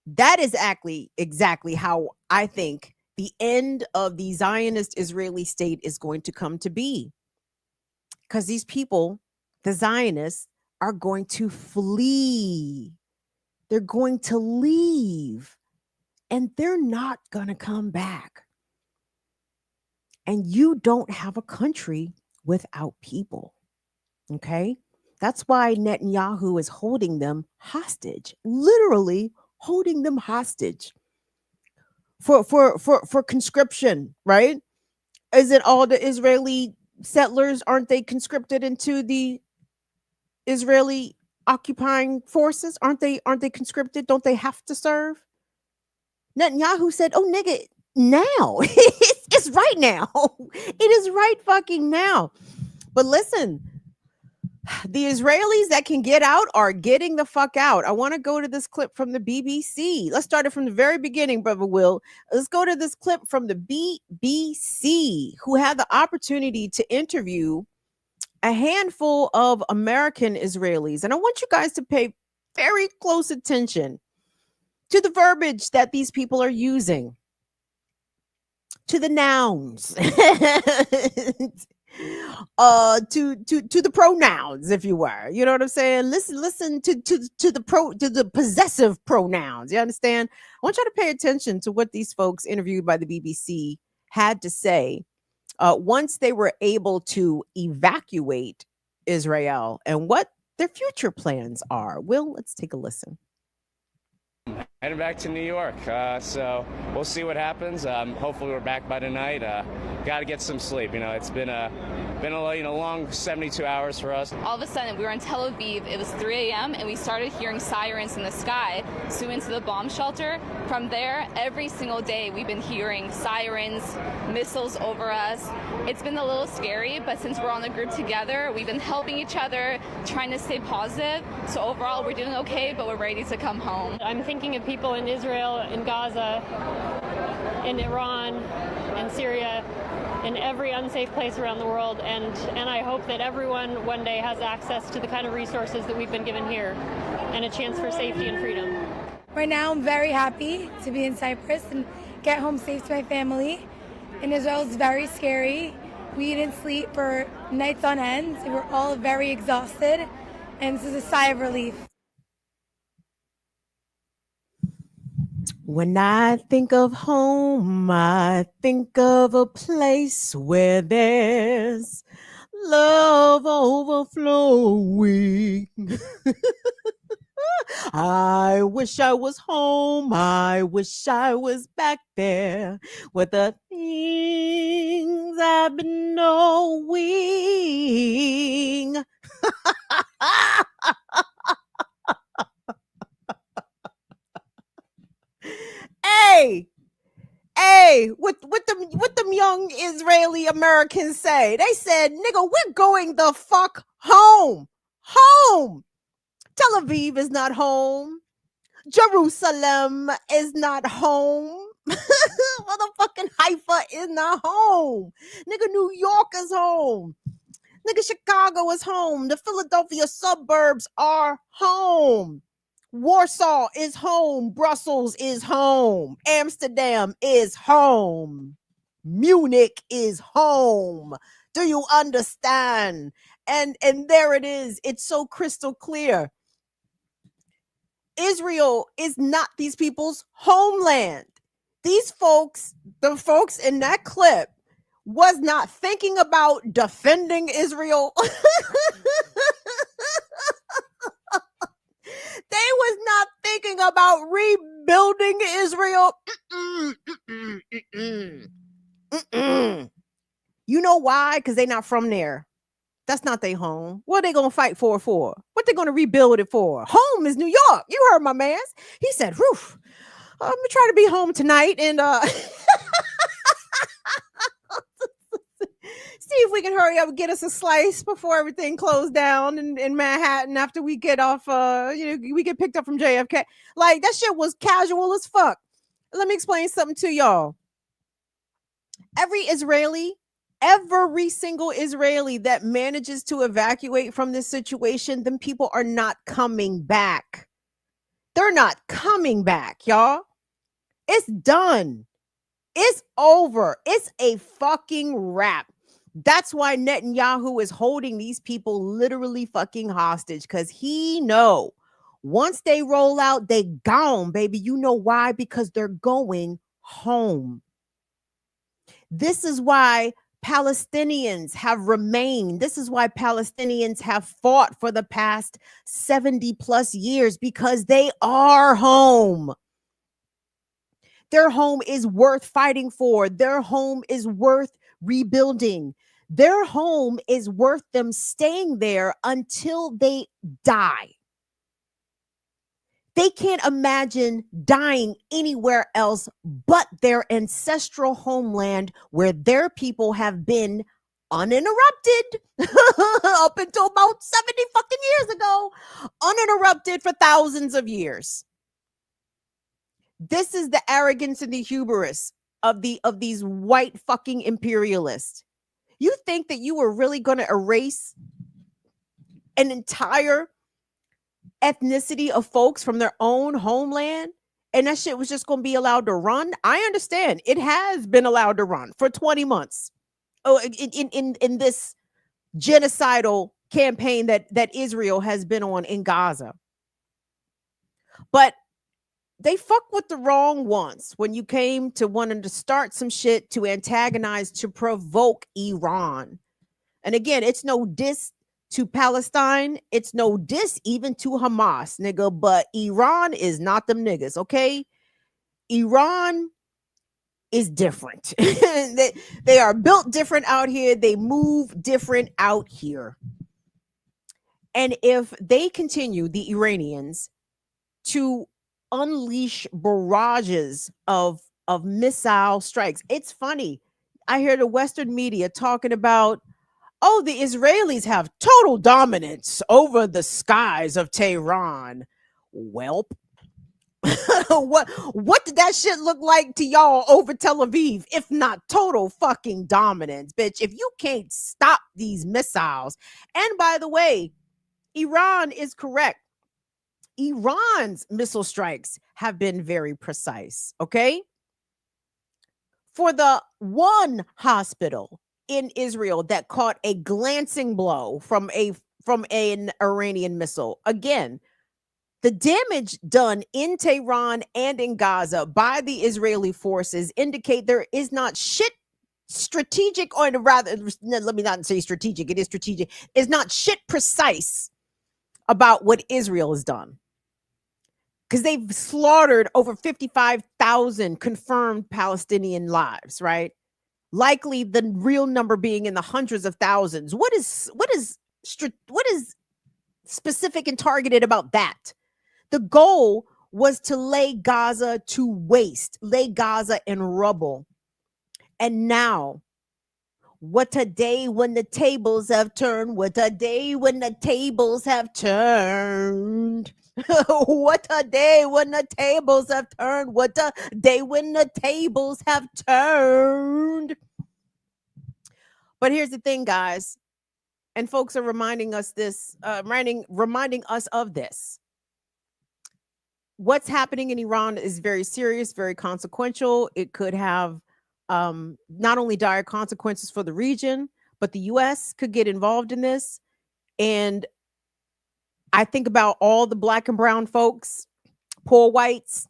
[SPEAKER 1] That is exactly how I think the end of the Zionist Israeli state is going to come to be. Because these people, the Zionists, are going to flee. They're going to leave. And they're not going to come back. And you don't have a country without people. Okay, that's why Netanyahu is holding them hostage, literally holding them hostage for conscription, right? Is it all the Israeli settlers? Aren't they conscripted into the Israeli occupying forces? Aren't they conscripted? Don't they have to serve? Netanyahu said, "Oh, nigga, now it's right now. It is right fucking now." But listen. The Israelis that can get out are getting the fuck out. I want to go to this clip from the BBC. Let's start it from the very beginning, Brother Will. Let's go to this clip from the BBC, who had the opportunity to interview a handful of American Israelis. And I want you guys to pay very close attention to the verbiage that these people are using, to the nouns. To the pronouns, if you were, you know what I'm saying? Listen to the possessive pronouns. You understand? I want you to pay attention to what these folks interviewed by the BBC had to say once they were able to evacuate Israel and what their future plans are. Will, let's take a listen.
[SPEAKER 8] Heading back to New York, so we'll see what happens. Hopefully we're back by tonight. Got to get some sleep. You know, it's been a Been a long 72 hours for us.
[SPEAKER 9] All of a sudden, we were in Tel Aviv. It was 3 a.m. and we started hearing sirens in the sky. So we went to the bomb shelter. From there, every single day, we've been hearing sirens, missiles over us. It's been a little scary, but since we're on the group together, we've been helping each other, trying to stay positive. So overall, we're doing okay, but we're ready to come home.
[SPEAKER 10] I'm thinking of people in Israel, in Gaza, in Iran, in Syria, in every unsafe place around the world, and I hope that everyone one day has access to the kind of resources that we've been given here and a chance for safety and freedom.
[SPEAKER 11] Right now I'm very happy to be in Cyprus and get home safe to my family. In Israel it's very scary. We didn't sleep for nights on end. We were all very exhausted, and this is a sigh of relief.
[SPEAKER 1] When I think of home, I think of a place where there's love overflowing. I wish I was home. I wish I was back there with the things I've been knowing. Hey, what them young Israeli Americans say? They said, nigga, we're going the fuck home. Home. Tel Aviv is not home. Jerusalem is not home. Motherfucking Haifa is not home. Nigga, New York is home. Nigga, Chicago is home. The Philadelphia suburbs are home. Warsaw is home. Brussels is home. Amsterdam is home. Munich is home. Do you understand? And there it is. It's so crystal clear. Israel is not these people's homeland. These folks, the folks in that clip, was not thinking about defending Israel. They was not thinking about rebuilding Israel. You know why? Because they're not from there. That's not their home. What are they going to fight for? What they going to rebuild it for? Home is New York. You heard my man. He said, whew, I'm going to try to be home tonight and see if we can hurry up and get us a slice before everything closed down in Manhattan after we get off, we get picked up from JFK. Like, that shit was casual as fuck. Let me explain something to y'all. Every single Israeli that manages to evacuate from this situation, them people are not coming back. They're not coming back, y'all. It's done. It's over. It's a fucking wrap. That's why Netanyahu is holding these people literally fucking hostage, because he know once they roll out, they gone, baby. You know why? Because they're going home. This is why Palestinians have remained. This is why Palestinians have fought for the past 70 plus years, because they are home. Their home is worth fighting for. Their home is worth rebuilding. Their home is worth them staying there until they die. They can't imagine dying anywhere else but their ancestral homeland, where their people have been uninterrupted up until about 70 fucking years ago, uninterrupted for thousands of years. This is the arrogance and the hubris of these white fucking imperialists. You think that you were really going to erase an entire ethnicity of folks from their own homeland, and that shit was just going to be allowed to run? I understand it has been allowed to run for 20 months. Oh, in this genocidal campaign that Israel has been on in Gaza. But they fuck with the wrong ones when you came to wanting to start some shit to antagonize, to provoke Iran. And again, it's no diss to Palestine. It's no diss even to Hamas, nigga. But Iran is not them niggas, okay? Iran is different. They are built different out here. They move different out here. And if they continue, the Iranians, to unleash barrages of missile strikes, it's funny. I hear the Western media talking about, oh, the Israelis have total dominance over the skies of Tehran. Welp. what did that shit look like to y'all over Tel Aviv, if not total fucking dominance, bitch? If you can't stop these missiles. And by the way, Iran is correct. Iran's missile strikes have been very precise, okay? For the one hospital in Israel that caught a glancing blow from an Iranian missile, again, the damage done in Tehran and in Gaza by the Israeli forces indicate there is not shit strategic, or rather, let me not say strategic, it is strategic, is not shit precise about what Israel has done. Because they've slaughtered over 55,000 confirmed Palestinian lives, right? Likely the real number being in the hundreds of thousands. What is specific and targeted about that? The goal was to lay Gaza to waste, lay Gaza in rubble. And now, what a day when the tables have turned. What a day when the tables have turned. What a day when the tables have turned. What a day when the tables have turned. But here's the thing, guys. And folks are reminding us this, reminding us of this. What's happening in Iran is very serious, very consequential. It could have not only dire consequences for the region, but the U.S. could get involved in this. And I think about all the black and brown folks, poor whites,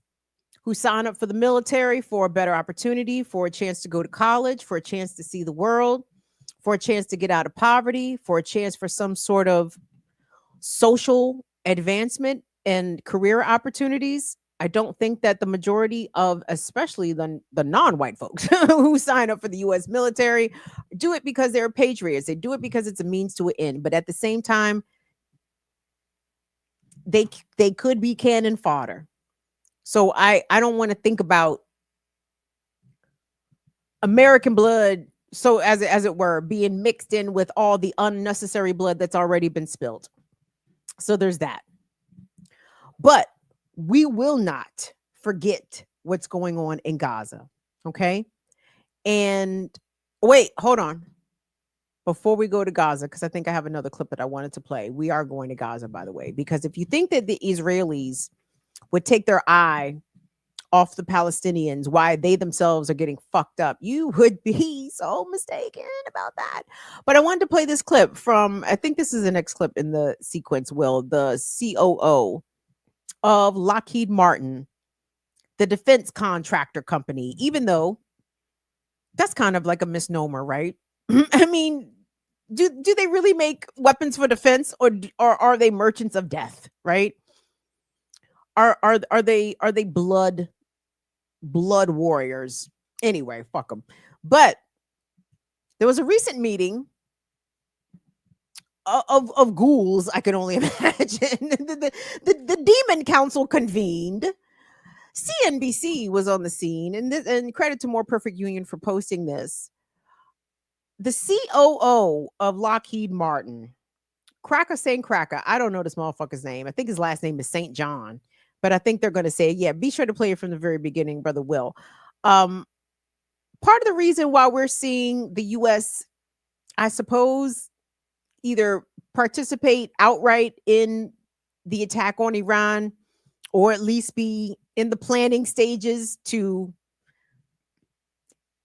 [SPEAKER 1] who sign up for the military for a better opportunity, for a chance to go to college, for a chance to see the world, for a chance to get out of poverty, for a chance for some sort of social advancement and career opportunities. I don't think that the majority of, especially the non-white folks who sign up for the U.S. military, do it because they're patriots. They do it because it's a means to an end. But at the same time, they could be cannon fodder. So I don't want to think about American blood, so as it were, being mixed in with all the unnecessary blood that's already been spilled. So there's that. But we will not forget what's going on in Gaza, okay? And wait, hold on. Before we go to Gaza, because I think I have another clip that I wanted to play. We are going to Gaza, by the way, because if you think that the Israelis would take their eye off the Palestinians, why they themselves are getting fucked up, you would be so mistaken about that. But I wanted to play this clip from, I think this is the next clip in the sequence, Will, the COO of Lockheed Martin, the defense contractor company, even though that's kind of like a misnomer, right? I mean, do they really make weapons for defense, or are they merchants of death, right? Are they blood warriors? Anyway, fuck them. But there was a recent meeting of ghouls, I can only imagine. The Demon Council convened. CNBC was on the scene, and credit to More Perfect Union for posting this. The COO of Lockheed Martin, Cracker St. Cracker, I don't know this motherfucker's name. I think his last name is St. John, but I think they're going to say, yeah, be sure to play it from the very beginning, Brother Will. Part of the reason why we're seeing the U.S., I suppose, either participate outright in the attack on Iran, or at least be in the planning stages to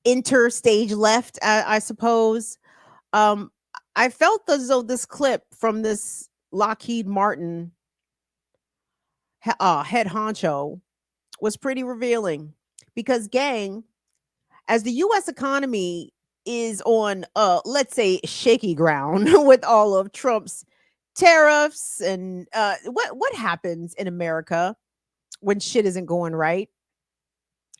[SPEAKER 1] enter stage left, I suppose. I felt as though this clip from this Lockheed Martin head honcho was pretty revealing, because, gang, as the U.S. economy is on, let's say, shaky ground with all of Trump's tariffs and what happens in America when shit isn't going right.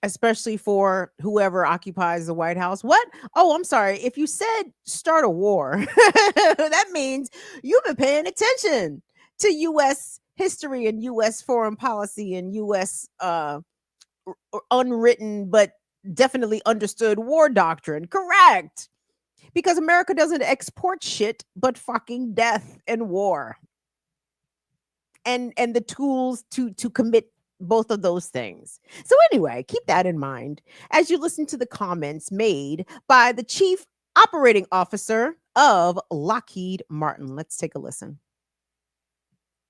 [SPEAKER 1] especially for whoever occupies the White House. What? Oh, I'm sorry. If you said start a war, that means you've been paying attention to U.S. history and U.S. foreign policy and U.S. Unwritten but definitely understood war doctrine. Correct. Because America doesn't export shit but fucking death and war. And the tools to commit both of those things. So anyway, keep that in mind as you listen to the comments made by the chief operating officer of Lockheed Martin. Let's take a listen.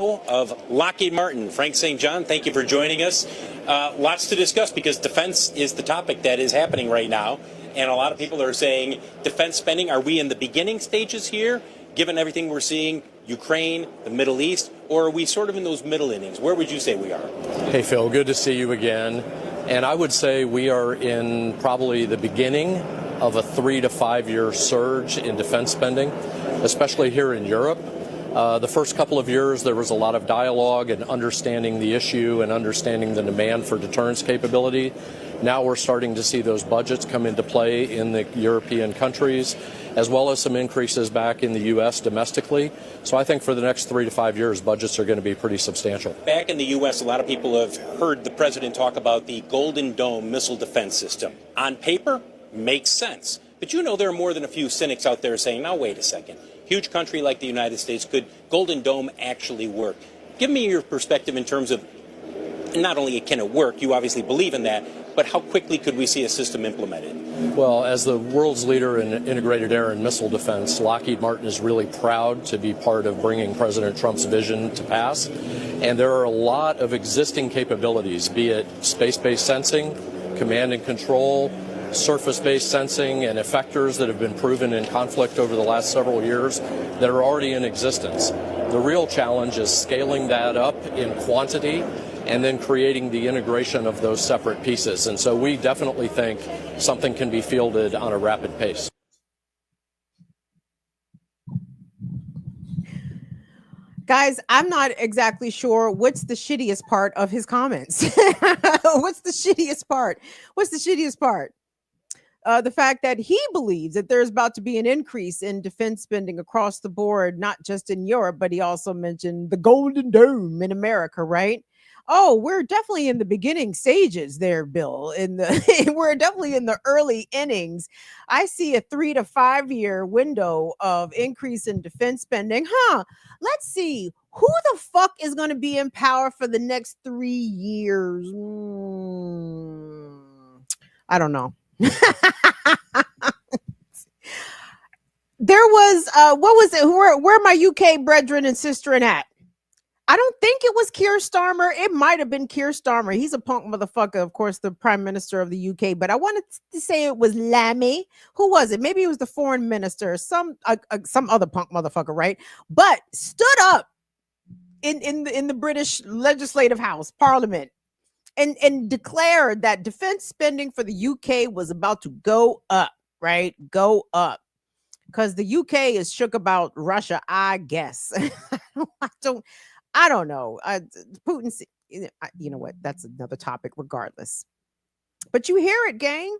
[SPEAKER 12] Of Lockheed Martin, Frank St. John, thank you for joining us. Lots to discuss because defense is the topic that is happening right now. And a lot of people are saying defense spending, are we in the beginning stages here, given everything we're seeing, Ukraine, the Middle East, or are we sort of in those middle innings? Where would you say we are?
[SPEAKER 13] Hey, Phil, good to see you again. And I would say we are in probably the beginning of a 3 to 5 year surge in defense spending, especially here in Europe. The first couple of years, there was a lot of dialogue and understanding the issue and understanding the demand for deterrence capability. Now we're starting to see those budgets come into play in the European countries, as well as some increases back in the U.S. domestically. So I think for the next 3 to 5 years, budgets are going to be pretty substantial.
[SPEAKER 12] Back in the U.S., a lot of people have heard the president talk about the Golden Dome missile defense system. On paper, makes sense. But you know there are more than a few cynics out there saying, now wait a second. Huge country like the United States, could Golden Dome actually work? Give me your perspective in terms of not only can it work, you obviously believe in that, but how quickly could we see a system implemented?
[SPEAKER 13] Well, as the world's leader in integrated air and missile defense, Lockheed Martin is really proud to be part of bringing President Trump's vision to pass. And there are a lot of existing capabilities, be it space-based sensing, command and control, surface-based sensing, and effectors that have been proven in conflict over the last several years that are already in existence. The real challenge is scaling that up in quantity and then creating the integration of those separate pieces. And so we definitely think something can be fielded on a rapid pace.
[SPEAKER 1] Guys, I'm not exactly sure what's the shittiest part of his comments. What's the shittiest part? The fact that he believes that there's about to be an increase in defense spending across the board, not just in Europe, but he also mentioned the Golden Dome in America, right? Oh, we're definitely in the beginning stages there, Bill. We're definitely in the early innings. I see a 3 to 5 year window of increase in defense spending. Let's see. Who the fuck is going to be in power for the next 3 years? I don't know. There was what was it? Where are my UK brethren and sisterin at? I don't think it was Keir Starmer. It might have been Keir Starmer. He's a punk motherfucker, of course, the Prime Minister of the UK. But I wanted to say it was Lammy. Who was it? Maybe it was the Foreign Minister, some other punk motherfucker, right? But stood up in the British Legislative House, Parliament, and declared that defense spending for the UK was about to go up, right? Go up. Because the UK is shook about Russia, I guess. I don't know. Putin, you know what? That's another topic regardless. But you hear it, gang.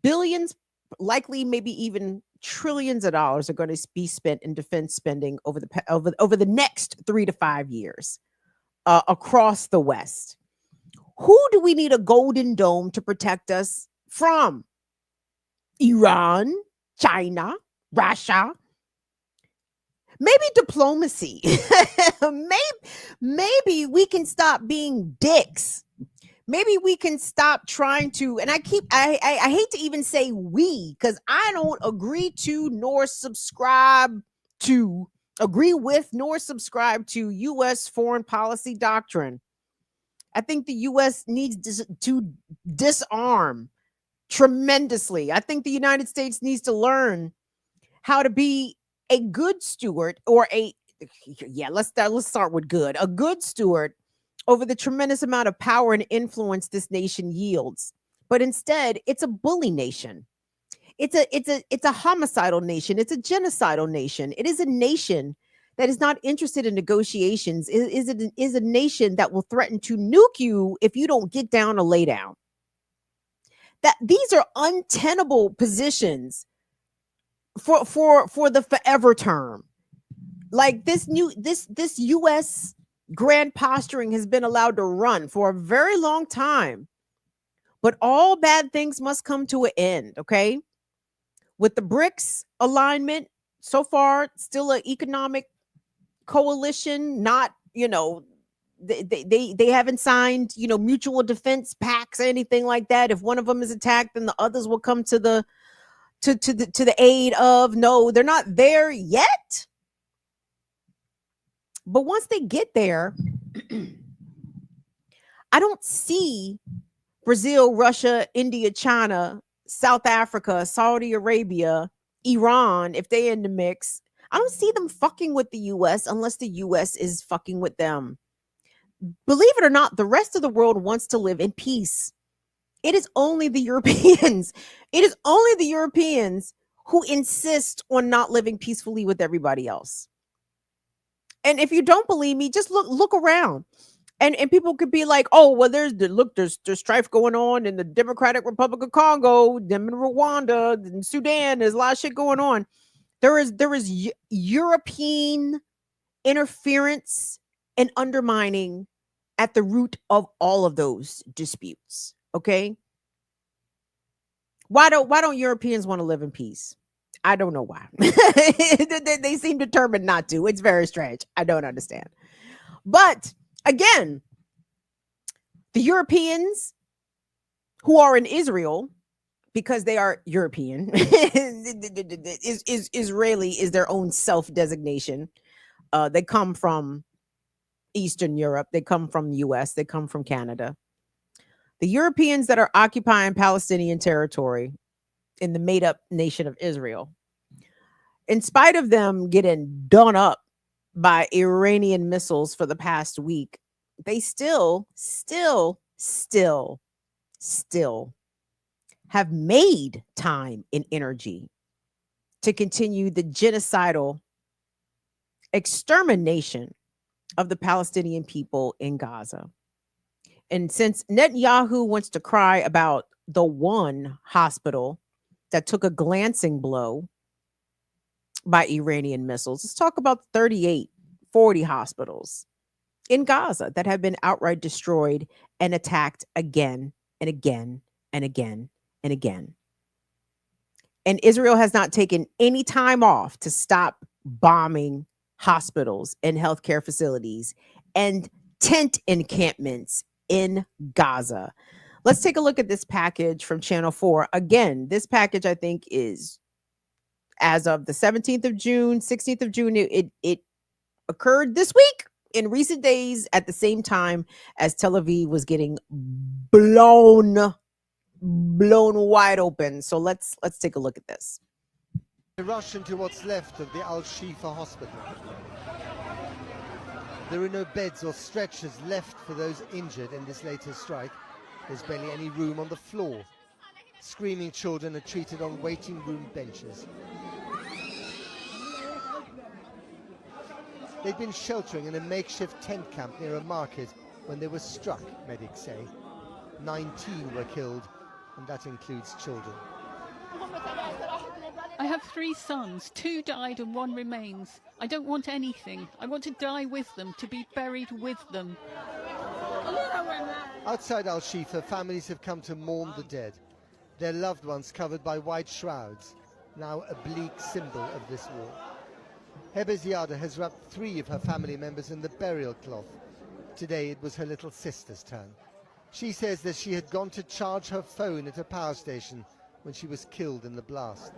[SPEAKER 1] Billions, likely maybe even trillions of dollars are going to be spent in defense spending over the next 3 to 5 years across the West. Who do we need a Golden Dome to protect us from? Iran, China, Russia? Maybe diplomacy. maybe we can stop being dicks. Maybe we can stop trying to, and I hate to even say we, because I don't agree with nor subscribe to U.S. foreign policy doctrine. I think the U.S. needs to disarm tremendously. I think the United States needs to learn how to be a good steward, or let's start with good. A good steward over the tremendous amount of power and influence this nation yields. But instead, it's a bully nation. It's a homicidal nation. It's a genocidal nation. It is a nation that is not interested in negotiations. It is a nation that will threaten to nuke you if you don't get down or lay down. that these are untenable positions for the forever term. Like this US grand posturing has been allowed to run for a very long time. But all bad things must come to an end, okay? With the BRICS alignment, so far, still an economic coalition, not, they haven't signed, mutual defense pacts or anything like that. If one of them is attacked, then the others will come to the aid of. No, they're not there yet. But once they get there, I don't see Brazil, Russia, India, China, South Africa, Saudi Arabia, Iran, if they in the mix. I don't see them fucking with the US unless the US is fucking with them. Believe it or not, the rest of the world wants to live in peace. It is only the Europeans. It is only the Europeans who insist on not living peacefully with everybody else. And if you don't believe me, just look around. And people could be like, oh, well, there's strife going on in the Democratic Republic of Congo, them in Rwanda, in Sudan. There's a lot of shit going on. There is European interference and undermining at the root of all of those disputes. Okay. Why don't Europeans want to live in peace? I don't know why. They seem determined not to. It's very strange. I don't understand. But again, the Europeans who are in Israel, because they are European, Israeli is their own self-designation. They come from Eastern Europe. They come from the US. They come from Canada. The Europeans that are occupying Palestinian territory in the made-up nation of Israel, in spite of them getting done up by Iranian missiles for the past week, they still have made time and energy to continue the genocidal extermination of the Palestinian people in Gaza. And since Netanyahu wants to cry about the one hospital that took a glancing blow by Iranian missiles, let's talk about 38, 40 hospitals in Gaza that have been outright destroyed and attacked again and again and again and again. And Israel has not taken any time off to stop bombing hospitals and healthcare facilities and tent encampments in Gaza. Let's take a look at this package from Channel 4. Again, this package, I think, is as of the 17th of June, 16th of June. It occurred this week in recent days at the same time as Tel Aviv was getting blown wide open. So let's take a look at this.
[SPEAKER 14] To rush into what's left of the Al-Shifa hospital. There are no beds or stretchers left for those injured in this latest strike. There's barely any room on the floor. Screaming children are treated on waiting room benches. They'd been sheltering in a makeshift tent camp near a market when they were struck, medics say. 19 were killed, and that includes children.
[SPEAKER 15] I have 3 sons, 2 died and 1 remains. I don't want anything. I want to die with them, to be buried with them.
[SPEAKER 14] Outside Al-Shifa, families have come to mourn the dead. Their loved ones covered by white shrouds, now a bleak symbol of this war. Hebe Ziada has wrapped 3 of her family members in the burial cloth. Today it was her little sister's turn. She says that she had gone to charge her phone at a power station when she was killed in the blast.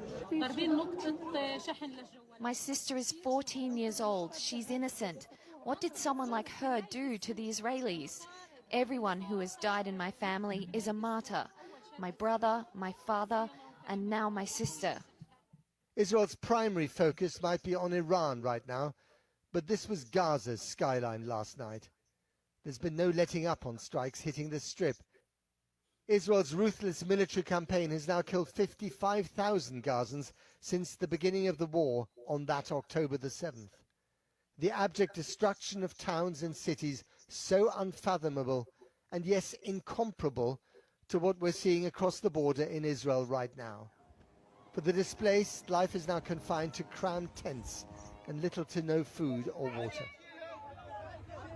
[SPEAKER 16] My sister is 14 years old. She's innocent. What did someone like her do to the Israelis? Everyone who has died in my family is a martyr. My brother, my father, and now my sister.
[SPEAKER 14] Israel's primary focus might be on Iran right now, but this was Gaza's skyline last night. There's been no letting up on strikes hitting the Strip. Israel's ruthless military campaign has now killed 55,000 Gazans since the beginning of the war on that October the 7th. The abject destruction of towns and cities so unfathomable and yes, incomparable to what we're seeing across the border in Israel right now. For the displaced, life is now confined to crammed tents and little to no food or water.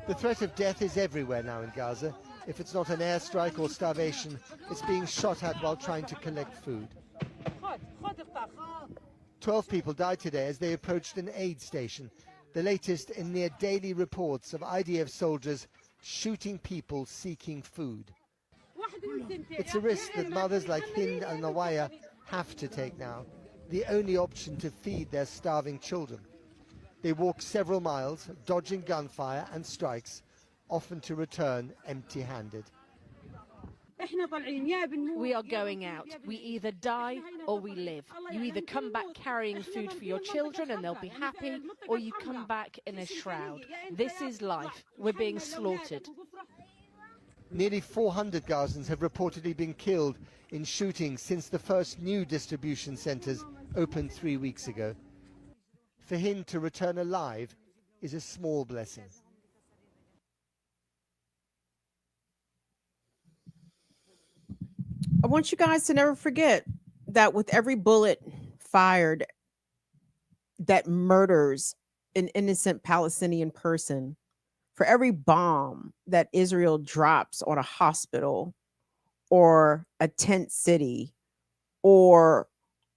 [SPEAKER 14] The threat of death is everywhere now in Gaza. If it's not an airstrike or starvation, it's being shot at while trying to collect food. 12 people died today as they approached an aid station, the latest in near daily reports of IDF soldiers shooting people seeking food. It's a risk that mothers like Hind al-Nawaya have to take now, the only option to feed their starving children. They walk several miles, dodging gunfire and strikes, often to return empty-handed.
[SPEAKER 17] We are going out. We either die or we live. You either come back carrying food for your children and they'll be happy, or you come back in a shroud. This is life. We're being slaughtered.
[SPEAKER 14] Nearly 400 Gazans have reportedly been killed in shootings since the first new distribution centres opened 3 weeks ago. For him to return alive is a small blessing.
[SPEAKER 1] I want you guys to never forget that with every bullet fired that murders an innocent Palestinian person, for every bomb that Israel drops on a hospital or a tent city or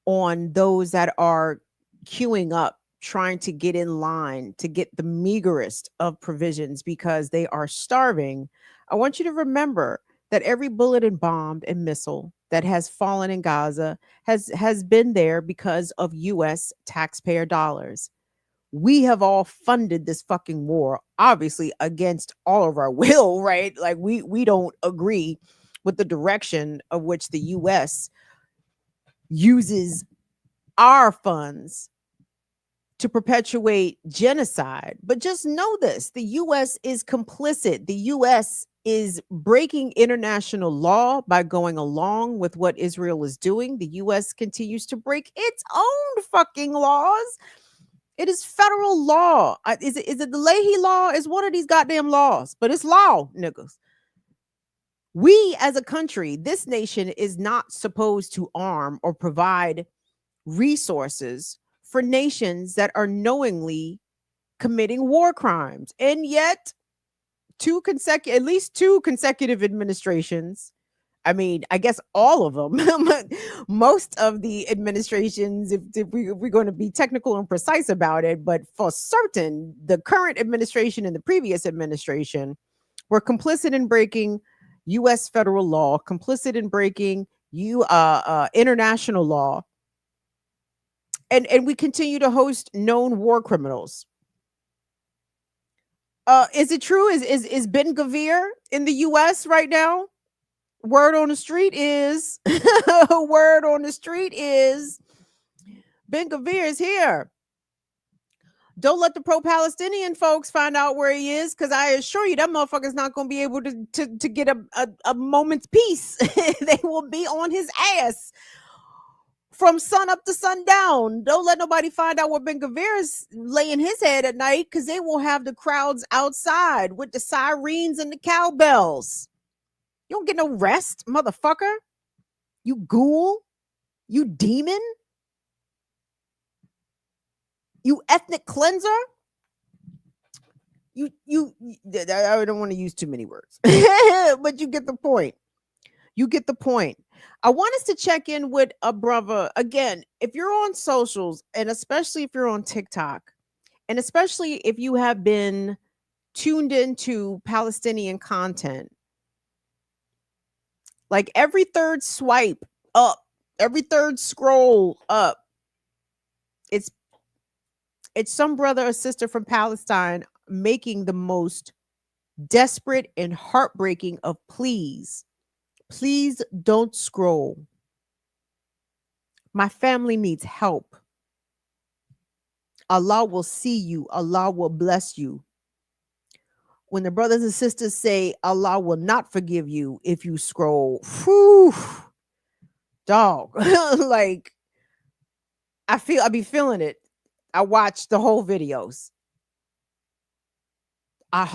[SPEAKER 1] on those that are queuing up, trying to get in line to get the meagerest of provisions because they are starving, I want you to remember that every bullet and bomb and missile that has fallen in Gaza has been there because of U.S. taxpayer dollars. We have all funded this fucking war, obviously against all of our will, right? Like we don't agree with the direction of which the U.S. uses our funds to perpetuate genocide. But just know this, the U.S. is complicit. The U.S. is breaking international law by going along with what Israel is doing. The U.S. continues to break its own fucking laws. It is federal law. Is it the Leahy law? It's one of these goddamn laws, but it's law, niggas. We as a country, this nation is not supposed to arm or provide resources for nations that are knowingly committing war crimes. And yet, at least two consecutive administrations, I mean, I guess all of them, most of the administrations, if we're going to be technical and precise about it, but for certain, the current administration and the previous administration were complicit in breaking U.S. federal law, complicit in breaking international law, and we continue to host known war criminals. Is it true? Is Ben Gvir in the U.S. right now? Word on the street is Ben Gvir is here. Don't let the pro-Palestinian folks find out where he is, because I assure you that motherfucker's not going to be able to get a moment's peace. They will be on his ass from sun up to sundown. Don't let nobody find out where Ben Gvir is laying his head at night, because they will have the crowds outside with the sirens and the cowbells. You don't get no rest, motherfucker. You ghoul. You demon. You ethnic cleanser. I don't want to use too many words, but you get the point. You get the point. I want us to check in with a brother. Again, if you're on socials, and especially if you're on TikTok, and especially if you have been tuned into Palestinian content, like every third swipe up, every third scroll up, it's some brother or sister from Palestine making the most desperate and heartbreaking of pleas. Please don't scroll. My family needs help. Allah will see you. Allah will bless you. When the brothers and sisters say Allah will not forgive you if you scroll, whew, dog, like I be feeling it. I watched the whole videos. I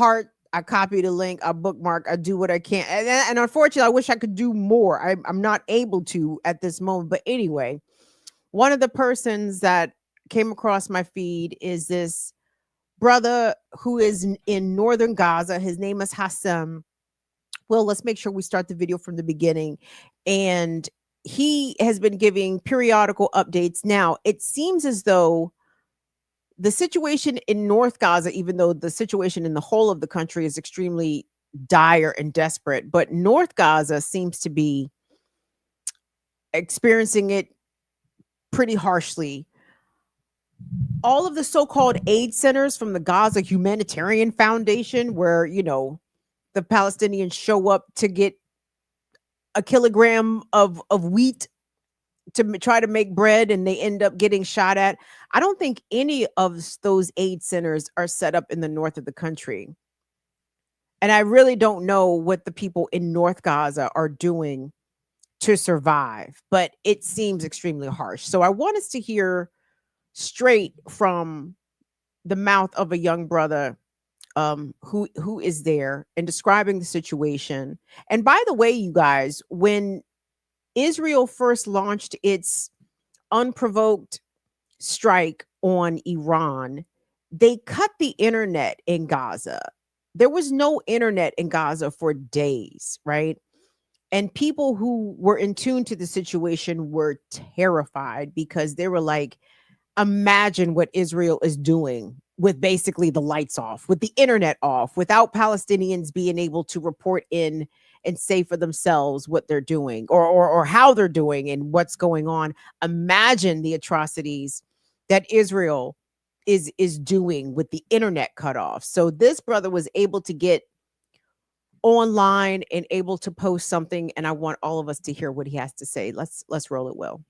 [SPEAKER 1] I copy the link, I bookmark, I do what I can. And unfortunately, I wish I could do more. I'm not able to at this moment. But anyway, one of the persons that came across my feed is this brother who is in Northern Gaza. His name is Hassam. Well, let's make sure we start the video from the beginning. And he has been giving periodical updates. Now, it seems as though the situation in North Gaza, even though the situation in the whole of the country is extremely dire and desperate, but North Gaza seems to be experiencing it pretty harshly. All of the so-called aid centers from the Gaza Humanitarian Foundation, where, you know, the Palestinians show up to get a kilogram of wheat to try to make bread and they end up getting shot at. I don't think any of those aid centers are set up in the north of the country. And I really don't know what the people in North Gaza are doing to survive, but it seems extremely harsh. So I want us to hear straight from the mouth of a young brother who is there and describing the situation. And by the way, you guys, when Israel first launched its unprovoked strike on Iran, they cut the internet in Gaza. There was no internet in Gaza for days, right? And people who were in tune to the situation were terrified because they were like, imagine what Israel is doing with basically the lights off, with the internet off, without Palestinians being able to report in and say for themselves what they're doing or how they're doing and what's going on. Imagine the atrocities that Israel is doing with the internet cut off. So this brother was able to get online and able to post something, and I want all of us to hear what he has to say. Let's roll it, Will.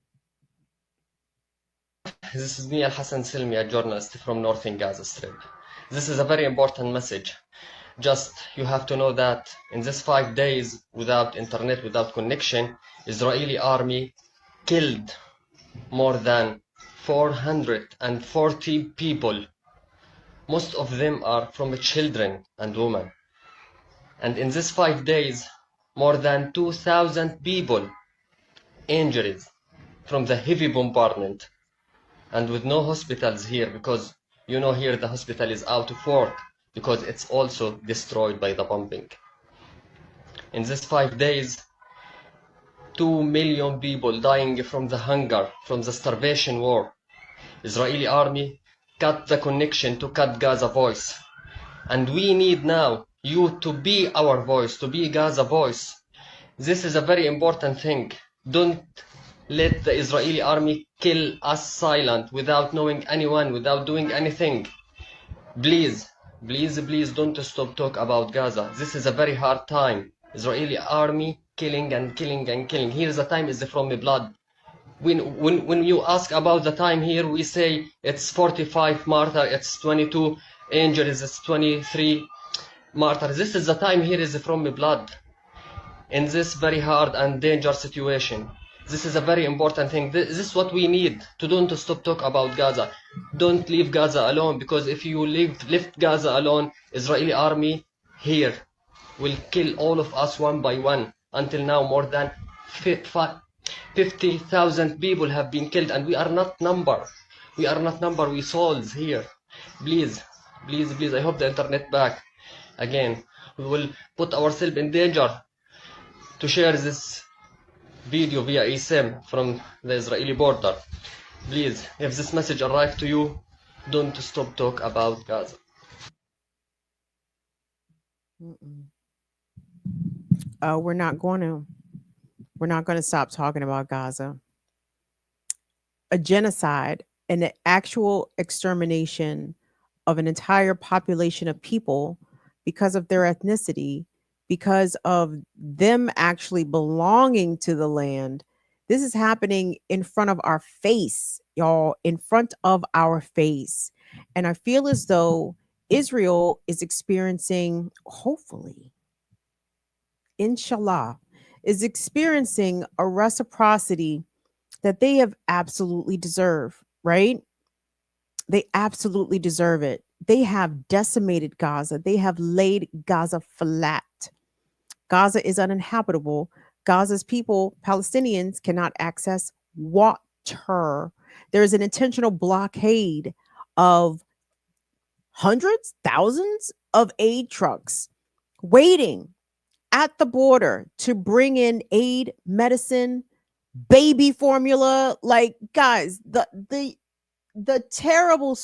[SPEAKER 18] This is me, Al Hassan Silmi, a journalist from Northern Gaza Strip. This is a very important message. Just you have to know that in this 5 days without internet, without connection, Israeli army killed more than 440 people. Most of them are from children and women. And in this 5 days, more than 2,000 people injured from the heavy bombardment. And with no hospitals here, because you know here the hospital is out of work because it's also destroyed by the bombing. In these 5 days, 2 million people dying from the hunger, from the starvation war. Israeli army cut the connection to cut Gaza voice. And we need now you to be our voice, to be Gaza voice. This is a very important thing. Don't let the Israeli army kill us silent, without knowing anyone, without doing anything. Please, please, please don't stop talk about Gaza. This is a very hard time. Israeli army killing and killing and killing. Here the time is from the blood. When you ask about the time here, we say it's 45 martyr, it's 22 injuries, it's 23 martyrs. This is the time here is from the blood. In this very hard and dangerous situation. This is a very important thing. This is what we need to don't stop talk about Gaza. Don't leave Gaza alone, because if you left Gaza alone, Israeli army here will kill all of us one by one. Until now, more than 50,000 people have been killed, and we are not number. We are not number. We souls here. Please, please, please. I hope the internet back again. We will put ourselves in danger to share this video via eSIM from the Israeli border. Please, if this message arrived to you, don't stop talk about Gaza.
[SPEAKER 1] We're not going to stop talking about Gaza. A genocide and the actual extermination of an entire population of people because of their ethnicity, because of them actually belonging to the land. This is happening in front of our face, y'all, in front of our face. And I feel as though Israel is experiencing, hopefully, inshallah, is experiencing a reciprocity that they have absolutely deserved, right? They absolutely deserve it. They have decimated Gaza. They have laid Gaza flat. Gaza is uninhabitable. Gaza's people, Palestinians, cannot access water. There is an intentional blockade of hundreds, thousands of aid trucks waiting at the border to bring in aid, medicine, baby formula. Like, guys, the terrible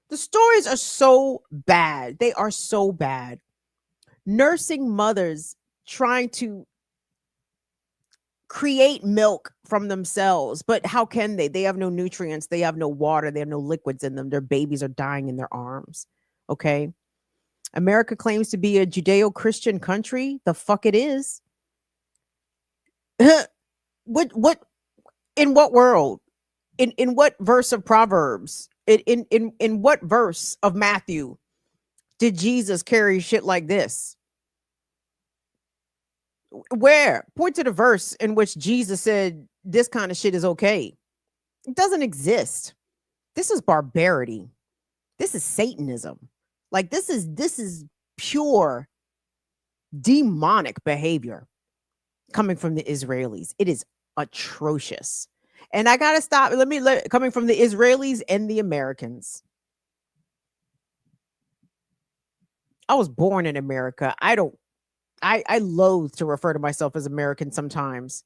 [SPEAKER 1] the stories are so bad. They are so bad. Nursing mothers trying to create milk from themselves, but how can they? They have no nutrients, they have no water, they have no liquids in them. Their babies are dying in their arms. Okay. America claims to be a Judeo-Christian country. The fuck it is. What in what world? In what verse of Proverbs? In what verse of Matthew did Jesus carry shit like this? Where? Point to the verse in which Jesus said this kind of shit is okay. It doesn't exist. This is barbarity. This is Satanism. Like, this is pure demonic behavior coming from the Israelis. It is atrocious. And I gotta stop. Coming from the Israelis and the Americans. I was born in America. I loathe to refer to myself as American sometimes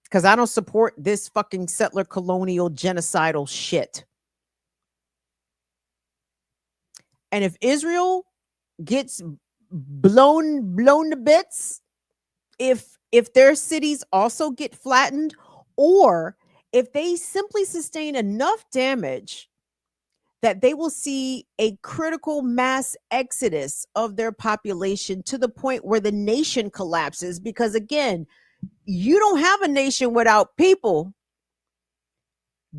[SPEAKER 1] because I don't support this fucking settler colonial genocidal shit. And if Israel gets blown to bits, if their cities also get flattened, or if they simply sustain enough damage that they will see a critical mass exodus of their population to the point where the nation collapses, because again, you don't have a nation without people.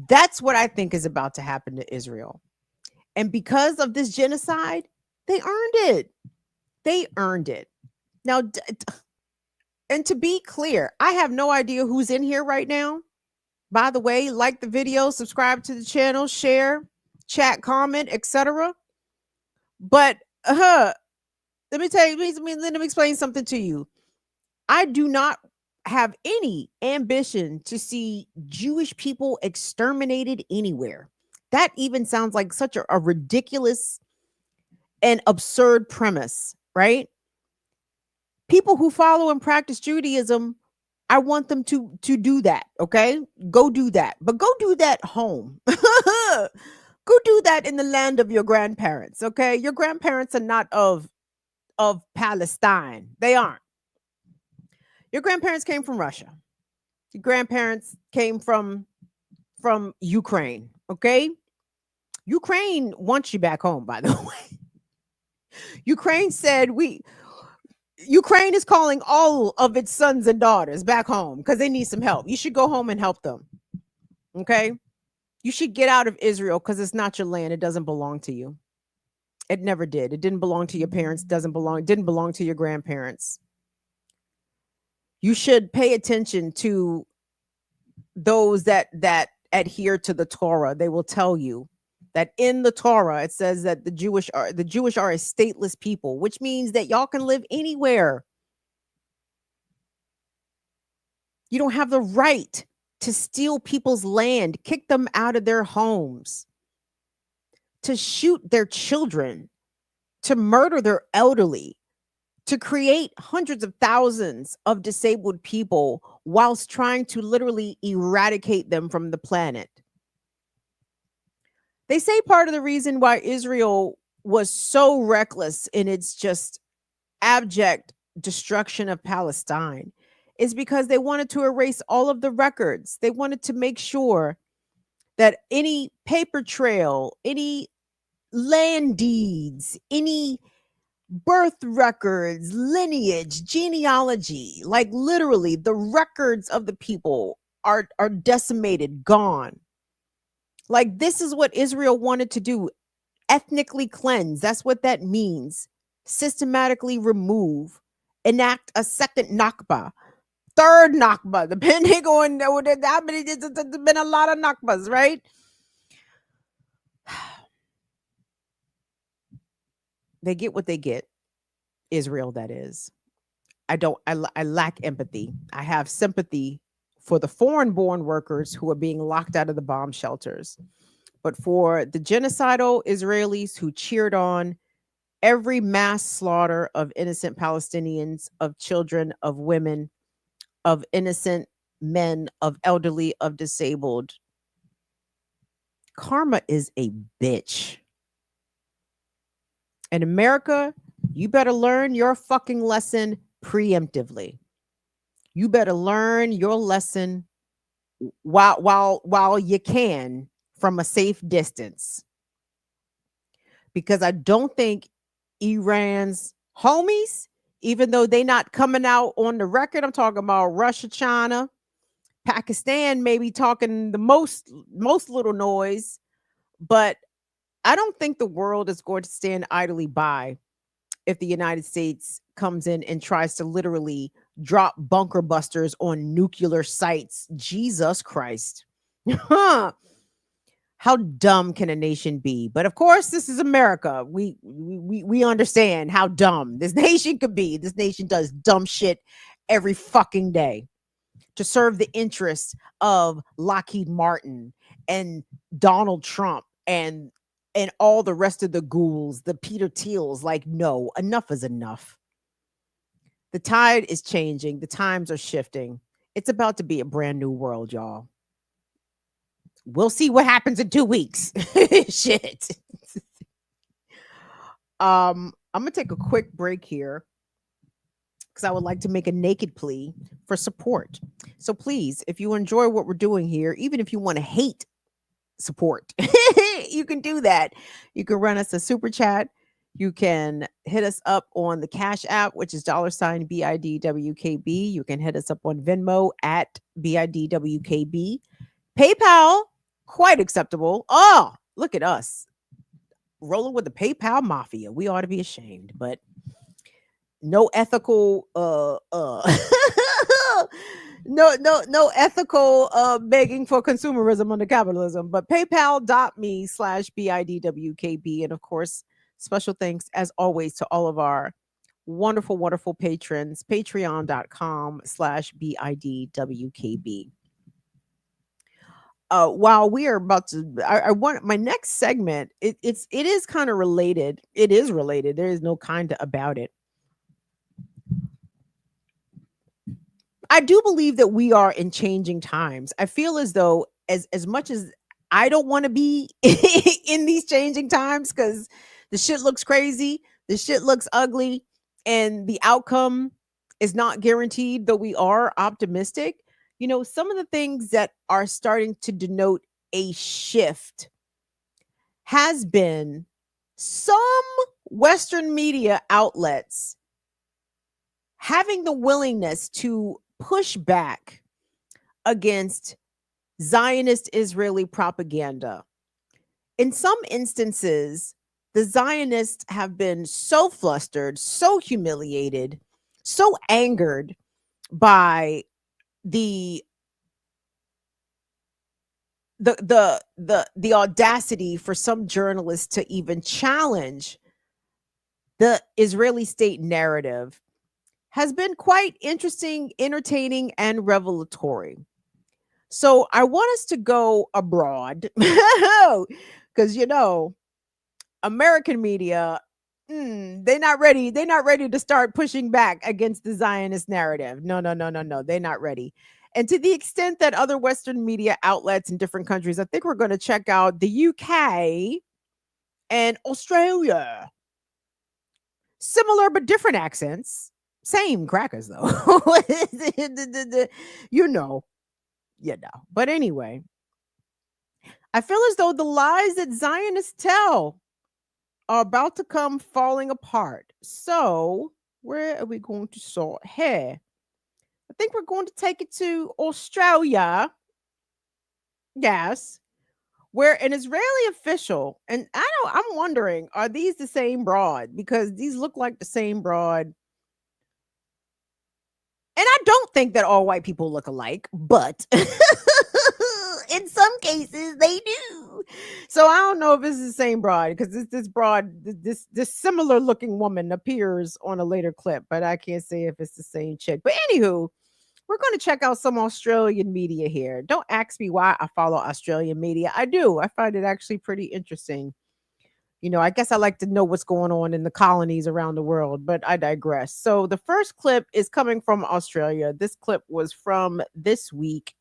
[SPEAKER 1] That's what I think is about to happen to Israel. And because of this genocide, they earned it. They earned it. Now, and to be clear, I have no idea who's in here right now. By the way, like the video, subscribe to the channel, share, chat, comment, etc. But let me explain something to you. I do not have any ambition to see Jewish people exterminated anywhere. That even sounds like such a ridiculous and absurd premise, right? People who follow and practice Judaism, I want them to do that, okay? Go do that. But go do that home. Go do that in the land of your grandparents, okay? Your grandparents are not of Palestine. They aren't. Your grandparents came from Russia. Your grandparents came from Ukraine, okay? Ukraine wants you back home, by the way. Ukraine said Ukraine is calling all of its sons and daughters back home because they need some help. You should go home and help them. Okay? You should get out of Israel because it's not your land. It doesn't belong to you. It never did. It didn't belong to your parents. Didn't belong to your grandparents. You should pay attention to those that adhere to the Torah. They will tell you that in the Torah, it says that the Jewish are a stateless people, which means that y'all can live anywhere. You don't have the right to steal people's land, kick them out of their homes, to shoot their children, to murder their elderly, to create hundreds of thousands of disabled people whilst trying to literally eradicate them from the planet. They say part of the reason why Israel was so reckless in its just abject destruction of Palestine is because they wanted to erase all of the records. They wanted to make sure that any paper trail, any land deeds, any birth records, lineage, genealogy, like literally the records of the people are decimated, gone. Like, this is what Israel wanted to do. Ethnically cleanse. That's what that means. Systematically remove. Enact a second Nakba. Third Nakba. Depending on how many, there's been a lot of Nakbas, right? They get what they get. Israel, that is. I lack empathy. I have sympathy for the foreign-born workers who are being locked out of the bomb shelters. But for the genocidal Israelis who cheered on every mass slaughter of innocent Palestinians, of children, of women, of innocent men, of elderly, of disabled, karma is a bitch. In America, you better learn your fucking lesson preemptively. You better learn your lesson while you can from a safe distance. Because I don't think Iran's homies, even though they not coming out on the record, I'm talking about Russia, China, Pakistan, maybe talking the most little noise, but I don't think the world is going to stand idly by if the United States comes in and tries to literally drop bunker busters on nuclear sites. Jesus Christ. How dumb can a nation be? But of course, this is America. We understand how dumb this nation could be. This nation does dumb shit every fucking day to serve the interests of Lockheed Martin and Donald Trump and all the rest of the ghouls, the Peter Thiels. Like, no, enough is enough. The tide is changing. The times are shifting. It's about to be a brand new world, y'all. We'll see what happens in 2 weeks. Shit. I'm gonna take a quick break here because I would like to make a naked plea for support. So please, if you enjoy what we're doing here, even if you want to hate support, you can do that. You can run us a super chat. You can hit us up on the Cash App, which is $BIDWKB. You can hit us up on Venmo at BIDWKB. PayPal, quite acceptable. Oh, look at us rolling with the PayPal mafia. We ought to be ashamed, but no ethical no ethical begging for consumerism under capitalism. But PayPal.me/BIDWKB. And of course, special thanks as always to all of our wonderful patrons. Patreon.com/BIDWKB. While we are about to, I want my next segment. It is kind of related. It is related. There is no kind of about it. I do believe that we are in changing times. I feel as though as much as I don't want to be in these changing times because the shit looks crazy, the shit looks ugly, and the outcome is not guaranteed, though we are optimistic. You know, some of the things that are starting to denote a shift has been some Western media outlets having the willingness to push back against Zionist Israeli propaganda. In some instances, the Zionists have been so flustered, so humiliated, so angered by the audacity for some journalists to even challenge the Israeli state narrative has been quite interesting, entertaining, and revelatory. So I want us to go abroad because, you know, American media, they're not ready. They're not ready to start pushing back against the Zionist narrative. No. They're not ready. And to the extent that other Western media outlets in different countries, I think we're going to check out the UK and Australia. Similar but different accents. Same crackers, though. You know. But anyway, I feel as though the lies that Zionists tell are about to come falling apart. So, where are we going to start here? I think we're going to take it to Australia. Yes. Where an Israeli official, and I'm wondering, are these the same broad? Because these look like the same broad. And I don't think that all white people look alike, but in In some cases, they do. So I don't know if it's the same broad because this similar looking woman appears on a later clip, but I can't say if it's the same chick. But anywho, we're going to check out some Australian media here. Don't ask me why I follow Australian media. I do. I find it actually pretty interesting. I guess I like to know what's going on in the colonies around the world, but I digress. So the first clip is coming from Australia. This clip was from this week.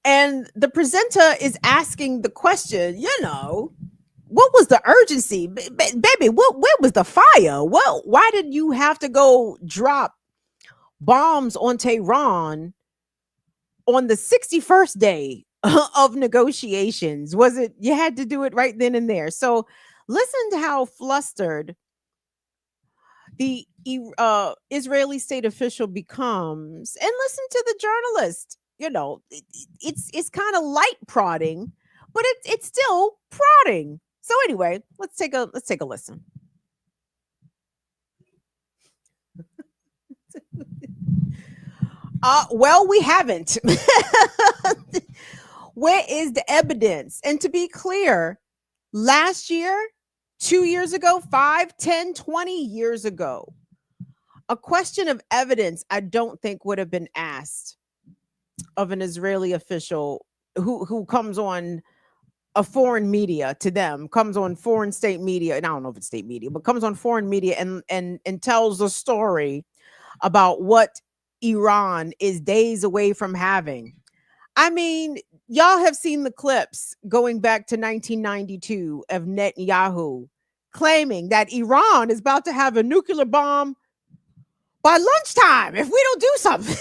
[SPEAKER 1] And the presenter is asking the question, what was the urgency? Baby, where was the fire? Why did you have to go drop bombs on Tehran on the 61st day of negotiations? Was it you had to do it right then and there? So listen to how flustered the Israeli state official becomes, and listen to the journalist. It's kind of light prodding, but it's still prodding. So anyway, let's take a listen. Well, we haven't. Where is the evidence? And to be clear, last year, 2 years ago, 5, 10, 20 years ago, a question of evidence I don't think would have been asked of an Israeli official who comes on a foreign media to them, comes on foreign state media, and I don't know if it's state media, but comes on foreign media and tells a story about what Iran is days away from having. I mean, y'all have seen the clips going back to 1992 of Netanyahu claiming that Iran is about to have a nuclear bomb by lunchtime if we don't do something.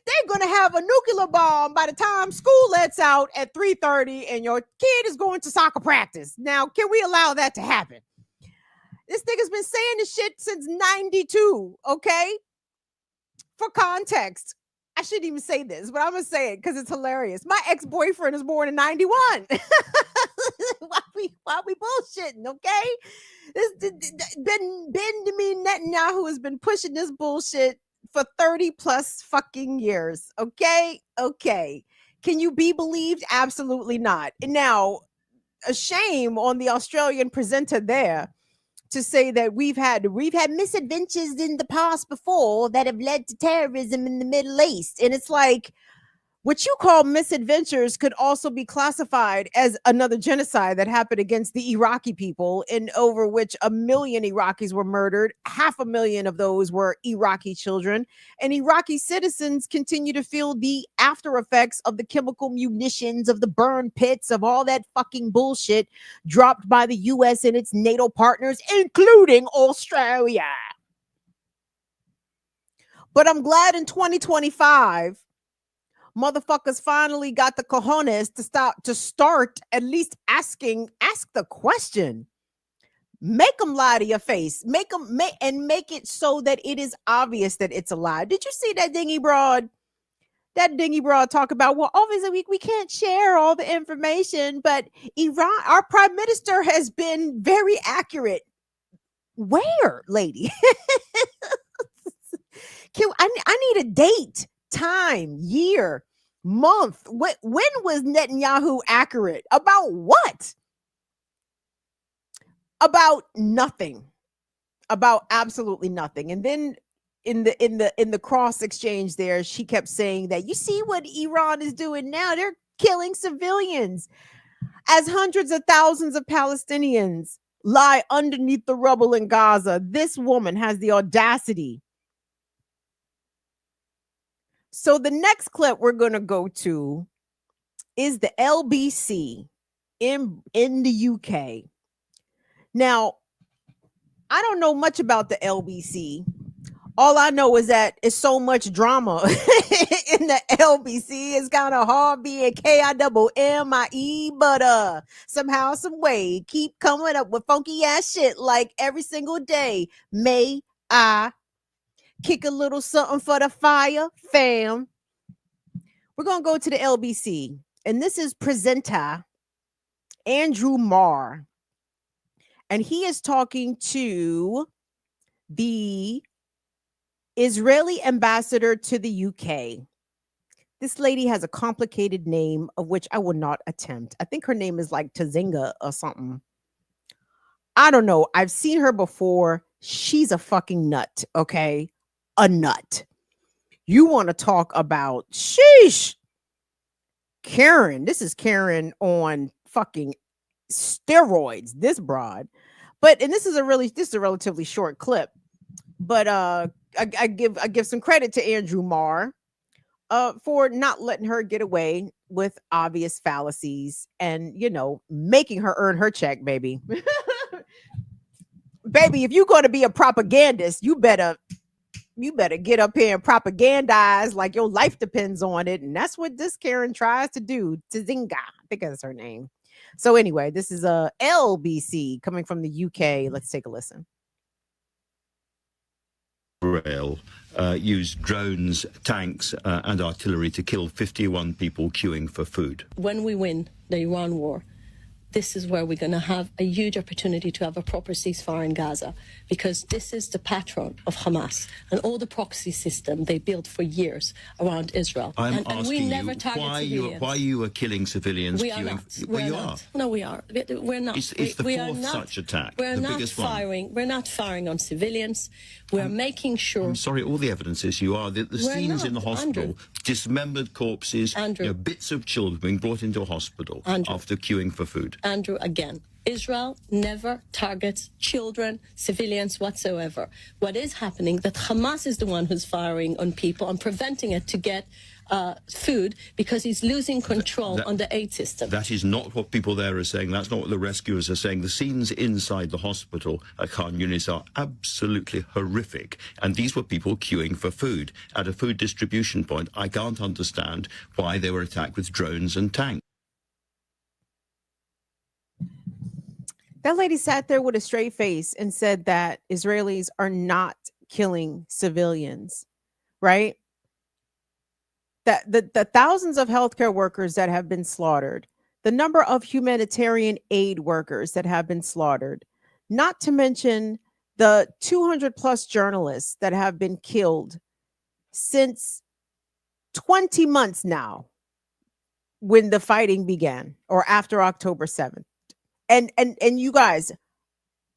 [SPEAKER 1] They're going to have a nuclear bomb by the time school lets out at 3:30 and your kid is going to soccer practice. Now, can we allow that to happen? This nigga's been saying this shit since 92, okay? For context, I shouldn't even say this, but I'm going to say it because it's hilarious. My ex-boyfriend is born in 91. Why we bullshitting, okay? Benjamin Netanyahu has been pushing this bullshit for 30 plus fucking years, okay? Okay. Can you be believed? Absolutely not. And now, a shame on the Australian presenter there to say that we've had misadventures in the past before that have led to terrorism in the Middle East. And it's like, what you call misadventures could also be classified as another genocide that happened against the Iraqi people, and over which 1 million Iraqis were murdered. 500,000 of those were Iraqi children, and Iraqi citizens continue to feel the after effects of the chemical munitions, of the burn pits, of all that fucking bullshit dropped by the US and its NATO partners, including Australia. But I'm glad in 2025, motherfuckers finally got the cojones to start at least ask the question. Make them lie to your face. Make it so that it is obvious that it's a lie. Did you see that dingy broad? That dingy broad talk about, well, obviously we can't share all the information, but Iran, our prime minister has been very accurate. Where, lady? I need a date. Time, year, month. When was Netanyahu accurate? About what? About nothing. About absolutely nothing. And then in the cross exchange there, she kept saying that, you see what Iran is doing now? They're killing civilians as hundreds of thousands of Palestinians lie underneath the rubble in Gaza. This woman has the audacity. So the next clip we're going to go to is the LBC in the UK. Now, I don't know much about the LBC. All I know is that it's so much drama in the LBC. It's kind of hard being KIMMIE, but somehow, some way, keep coming up with funky ass shit like every single day. May I kick a little something for the fire, fam? We're going to go to the LBC, and this is presenter Andrew Marr, and he is talking to the Israeli ambassador to the UK. This lady has a complicated name of which I will not attempt. I think her name is like Tazinga or something. I don't know. I've seen her before. She's a fucking nut, okay? A nut. You want to talk about sheesh. Karen. This is Karen on fucking steroids, this broad. And this is a relatively short clip. But I give some credit to Andrew Marr for not letting her get away with obvious fallacies and, making her earn her check, baby. Baby, if you're going to be a propagandist, you better get up here and propagandize like your life depends on it. And that's what this Karen tries to do. Tazinga, I think that's her name. So anyway, this is a LBC coming from the UK. Let's take a listen.
[SPEAKER 19] Israel used drones, tanks, and artillery to kill 51 people queuing for food.
[SPEAKER 20] When we win the Iran war, this is where we're going to have a huge opportunity to have a proper ceasefire in Gaza, because this is the patron of Hamas and all the proxy system they built for years around Israel.
[SPEAKER 19] I'm asking you why you are killing civilians.
[SPEAKER 20] We are not.
[SPEAKER 19] You are.
[SPEAKER 20] No, we are. We're not.
[SPEAKER 19] It's the fourth such attack.
[SPEAKER 20] We're
[SPEAKER 19] the
[SPEAKER 20] not
[SPEAKER 19] biggest
[SPEAKER 20] firing.
[SPEAKER 19] one.
[SPEAKER 20] We're not firing on civilians. We're making sure.
[SPEAKER 19] I'm sorry, all the evidence is you are. The scenes in the hospital,
[SPEAKER 20] Andrew.
[SPEAKER 19] Dismembered corpses, bits of children being brought into a hospital after queuing for food.
[SPEAKER 20] Andrew, again, Israel never targets children, civilians whatsoever. What is happening, that Hamas is the one who's firing on people and preventing it to get food because he's losing control on the aid system.
[SPEAKER 19] That is not what people there are saying. That's not what the rescuers are saying. The scenes inside the hospital at Khan Yunis are absolutely horrific. And these were people queuing for food at a food distribution point. I can't understand why they were attacked with drones and tanks.
[SPEAKER 1] That lady sat there with a straight face and said that Israelis are not killing civilians, right? That the thousands of healthcare workers that have been slaughtered, the number of humanitarian aid workers that have been slaughtered, not to mention the 200 plus journalists that have been killed since 20 months now when the fighting began, or after October 7th. And you guys,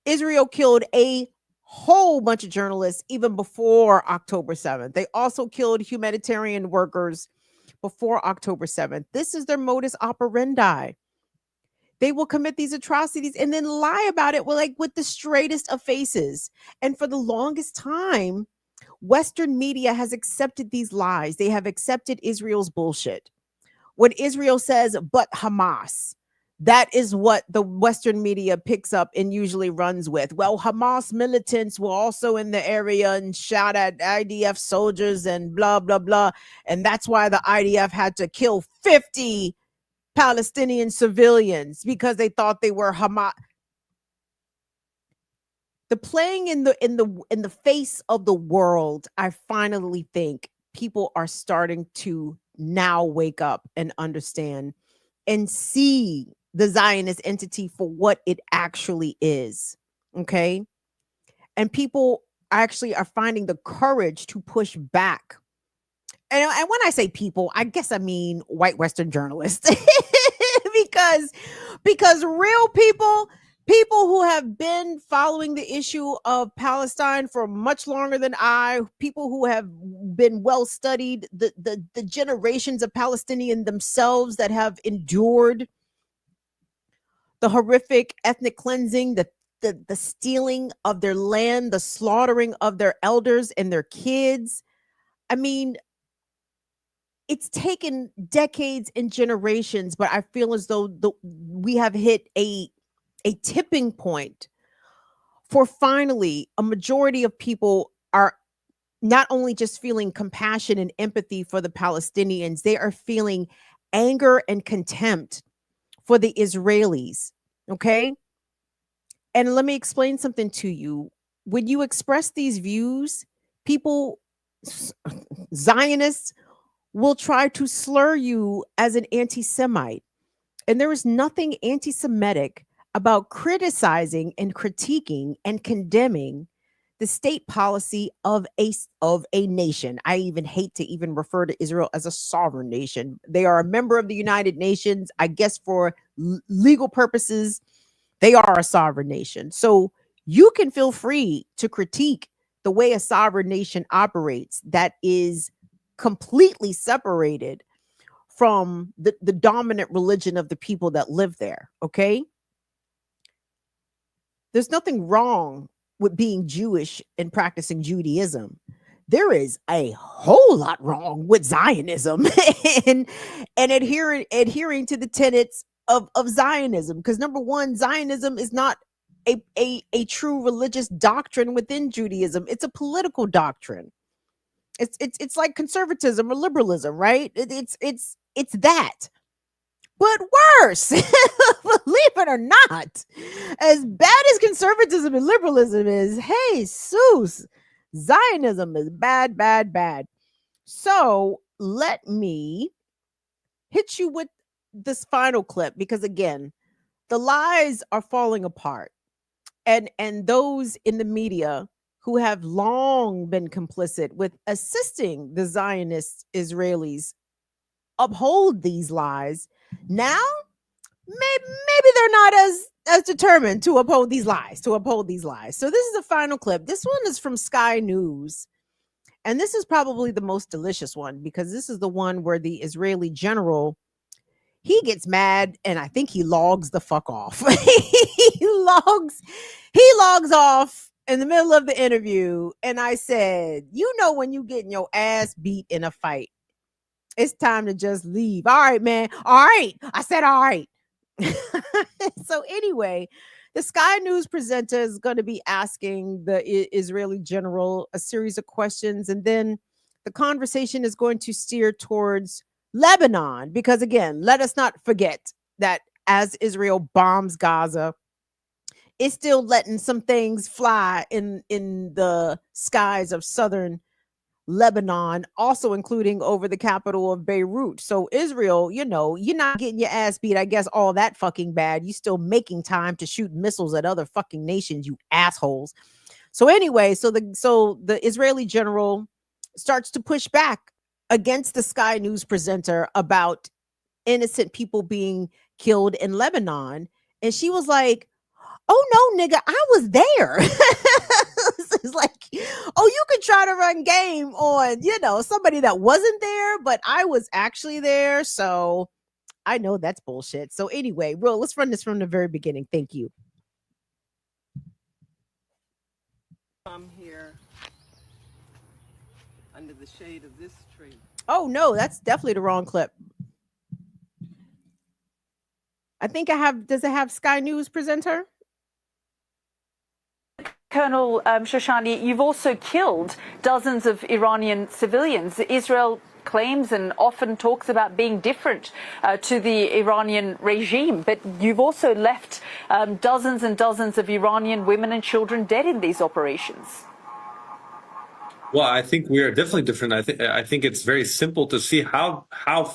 [SPEAKER 1] Israel killed a whole bunch of journalists even before October 7th. They also killed humanitarian workers before October 7th. This is their modus operandi. They will commit these atrocities and then lie about it with the straightest of faces. And for the longest time, Western media has accepted these lies. They have accepted Israel's bullshit. When Israel says, but Hamas, that is what the Western media picks up and usually runs with. Well, Hamas militants were also in the area and shot at IDF soldiers and blah, blah, blah. And that's why the IDF had to kill 50 Palestinian civilians because they thought they were Hamas. The playing in the face of the world, I finally think people are starting to now wake up and understand and see the Zionist entity for what it actually is. Okay. And people actually are finding the courage to push back. And when I say people, I guess I mean white Western journalists because real people who have been following the issue of Palestine for much longer than people who have been well studied, the generations of Palestinians themselves that have endured the horrific ethnic cleansing, the stealing of their land, the slaughtering of their elders and their kids. I mean, it's taken decades and generations, but I feel as though we have hit a tipping point for finally a majority of people are not only just feeling compassion and empathy for the Palestinians, they are feeling anger and contempt for the Israelis. Okay. And let me explain something to you. When you express these views, people, Zionists, will try to slur you as an anti-Semite. And there is nothing anti-Semitic about criticizing and critiquing and condemning the state policy of a nation. I even hate to even refer to Israel as a sovereign nation. They are a member of the United Nations. I guess for legal purposes, they are a sovereign nation. So you can feel free to critique the way a sovereign nation operates that is completely separated from the dominant religion of the people that live there. Okay. There's nothing wrong with being Jewish and practicing Judaism. There is a whole lot wrong with Zionism and adhering to the tenets of Zionism. Because number one, Zionism is not a true religious doctrine within Judaism. It's a political doctrine. It's like conservatism or liberalism, right? It's that. But worse, believe it or not, as bad as conservatism and liberalism is, hey, Seuss, Zionism is bad, bad, bad. So let me hit you with this final clip, because again, the lies are falling apart. And those in the media who have long been complicit with assisting the Zionist Israelis uphold these lies, now maybe they're not as determined to uphold these lies. So this is the final clip. This one is from Sky News, and this is probably the most delicious one, because this is the one where the Israeli general, he gets mad and I think he logs the fuck off. he logs off in the middle of the interview, and I said, you know, when you getting your ass beat in a fight, it's time to just leave. All right, man. All right. I said, all right. So anyway, the Sky News presenter is going to be asking the Israeli general a series of questions. And then the conversation is going to steer towards Lebanon. Because again, let us not forget that as Israel bombs Gaza, it's still letting some things fly in the skies of southern Lebanon, also including over the capital of Beirut. So Israel, you know, you're not getting your ass beat, I guess, all that fucking bad. You still making time to shoot missiles at other fucking nations, you assholes. So anyway, so the Israeli general starts to push back against the Sky News presenter about innocent people being killed in Lebanon. And she was like, oh no, nigga, I was there. It's like, oh, you could try to run game on, you know, somebody that wasn't there, but I was actually there. So I know that's bullshit. So anyway, well, let's run this from the very beginning. Thank you.
[SPEAKER 21] I'm here under the shade of this tree.
[SPEAKER 1] Oh no, that's definitely the wrong clip. I think does it have Sky News presenter?
[SPEAKER 22] Colonel Shoshani, you've also killed dozens of Iranian civilians. Israel claims and often talks about being different to the Iranian regime, but you've also left dozens and dozens of Iranian women and children dead in these operations.
[SPEAKER 23] Well, I think we are definitely different. I think it's very simple to see how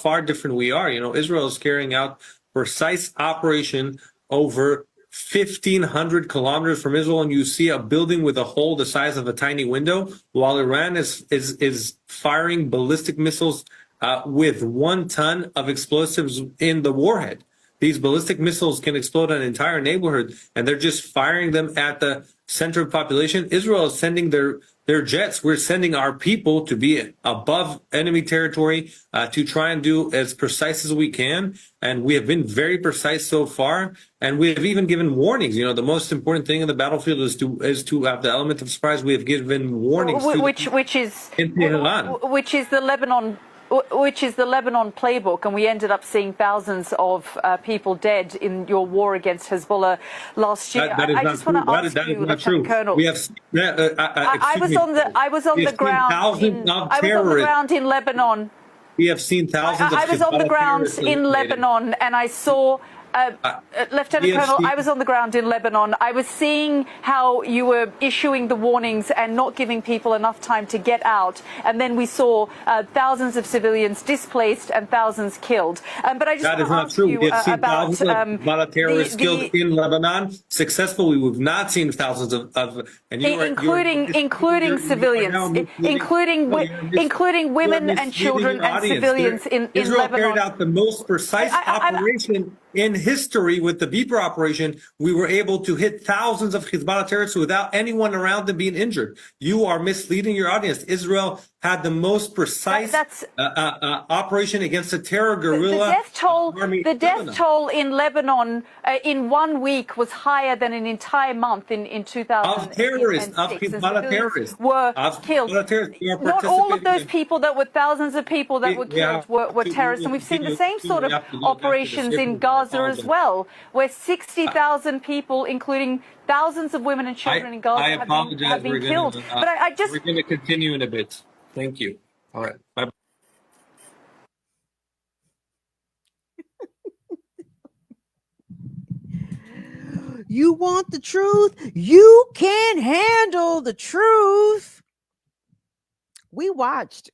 [SPEAKER 23] far different we are. You know, Israel is carrying out precise operation over 1,500 kilometers from Israel, and you see a building with a hole the size of a tiny window, while Iran is firing ballistic missiles with 1 ton of explosives in the warhead. These ballistic missiles can explode an entire neighborhood, and they're just firing them at the center of population. Israel is sending their jets. We're sending our people to be above enemy territory to try and do as precise as we can. And we have been very precise so far. And we have even given warnings. You know, the most important thing in the battlefield is to have the element of surprise. We have given warnings,
[SPEAKER 22] which is the Lebanon playbook, and we ended up seeing thousands of people dead in your war against Hezbollah last year.
[SPEAKER 23] I just want to ask you, Lieutenant Colonel. We have.
[SPEAKER 22] I was on the ground in Lebanon.
[SPEAKER 23] We have seen thousands.
[SPEAKER 22] I was on the ground in Lebanon, and I saw Lieutenant
[SPEAKER 23] yes,
[SPEAKER 22] Colonel,
[SPEAKER 23] yes.
[SPEAKER 22] I was on the ground in Lebanon. I was seeing how you were issuing the warnings and not giving people enough time to get out. And then we saw thousands of civilians displaced and thousands killed. But I just
[SPEAKER 23] That
[SPEAKER 22] want
[SPEAKER 23] is
[SPEAKER 22] to
[SPEAKER 23] not
[SPEAKER 22] ask
[SPEAKER 23] true.
[SPEAKER 22] you
[SPEAKER 23] We have seen
[SPEAKER 22] about
[SPEAKER 23] thousands of Hezbollah terrorists killed in Lebanon successfully. We've not seen thousands of and
[SPEAKER 22] including civilians, including women and children and civilians in
[SPEAKER 23] Israel
[SPEAKER 22] Lebanon.
[SPEAKER 23] carried out the most precise operation in history with the Beeper operation. We were able to hit thousands of Hezbollah terrorists without anyone around them being injured. You are misleading your audience. Israel had the most precise operation against a terror guerrilla army.
[SPEAKER 22] The death toll in Lebanon in 1 week was higher than an entire month in 2000.
[SPEAKER 23] Of terrorists, of Hezbollah terrorists,
[SPEAKER 22] were
[SPEAKER 23] killed.
[SPEAKER 22] Not all of those people that were thousands of people that were killed were terrorists, and we've seen the same sort of operations in Gaza as well, where 60,000 people, including thousands of women and children in Gaza, have been killed. But
[SPEAKER 23] we're going to continue in a bit. Thank you. All right. Bye.
[SPEAKER 1] You want the truth? You can't handle the truth. We watched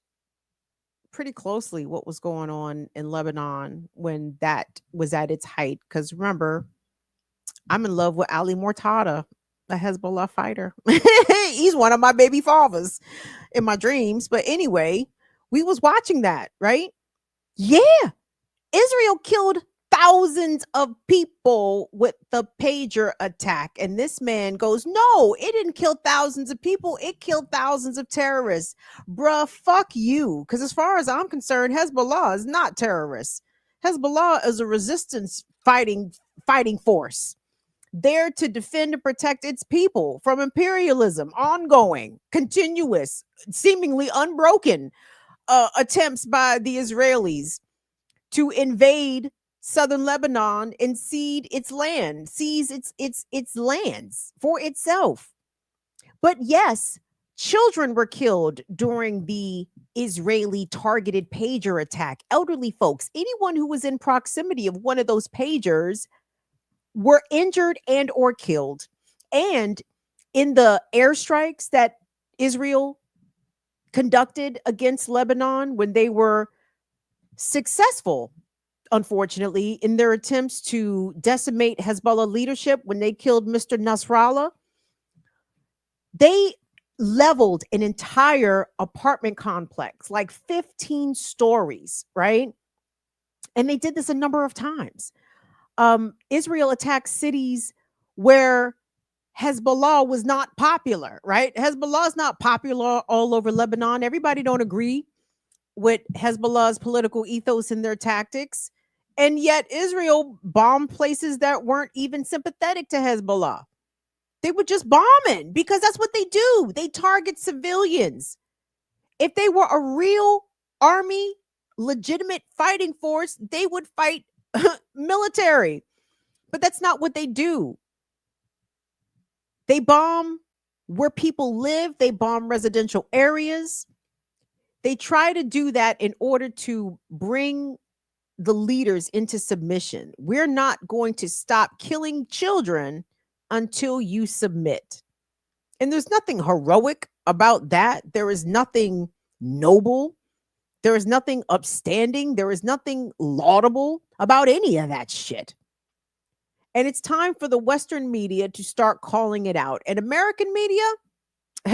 [SPEAKER 1] pretty closely what was going on in Lebanon when that was at its height. Because remember, I'm in love with Ali Mortada, a Hezbollah fighter. He's one of my baby fathers in my dreams. But anyway, we was watching that, right? Yeah. Israel killed thousands of people with the pager attack. And this man goes, no, it didn't kill thousands of people. It killed thousands of terrorists. Bruh, fuck you. Because as far as I'm concerned, Hezbollah is not terrorists. Hezbollah is a resistance fighting force there to defend and protect its people from imperialism, ongoing, continuous, seemingly unbroken attempts by the Israelis to invade southern Lebanon and seize its lands for itself. But yes, children were killed during the Israeli targeted pager attack. Elderly folks, anyone who was in proximity of one of those pagers were injured and or killed. And in the airstrikes that Israel conducted against Lebanon, when they were successful, unfortunately, in their attempts to decimate Hezbollah leadership, when they killed Mr. Nasrallah, they leveled an entire apartment complex, like 15 stories, right? And they did this a number of times. Israel attacked cities where Hezbollah was not popular, right? Hezbollah is not popular all over Lebanon. Everybody don't agree with Hezbollah's political ethos and their tactics. And yet Israel bombed places that weren't even sympathetic to Hezbollah. They were just bombing because that's what they do. They target civilians. If they were a real army, legitimate fighting force, they would fight military. But that's not what they do. They bomb where people live. They bomb residential areas. They try to do that in order to bring the leaders into submission. We're not going to stop killing children until you submit. And there's nothing heroic about that. There is nothing noble. There is nothing upstanding. There is nothing laudable about any of that shit. And it's time for the Western media to start calling it out. And American media,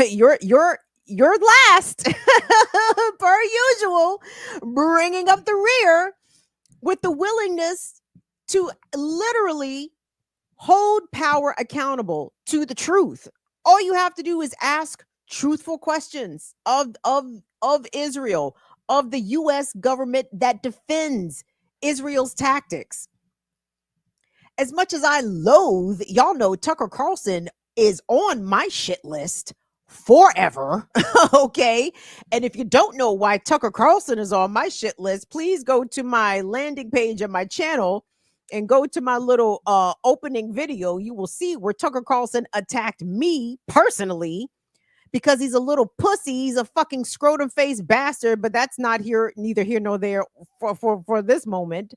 [SPEAKER 1] you're last, per usual, bringing up the rear with the willingness to literally hold power accountable to the truth. All you have to do is ask truthful questions of Israel, of the U.S. government that defends Israel's tactics. As much as I loathe, y'all know Tucker Carlson is on my shit list forever. Okay. And if you don't know why Tucker Carlson is on my shit list, please go to my landing page of my channel and go to my little opening video. You will see where Tucker Carlson attacked me personally because he's a little pussy. He's a fucking scrotum faced bastard, but that's not here, neither here nor there for this moment.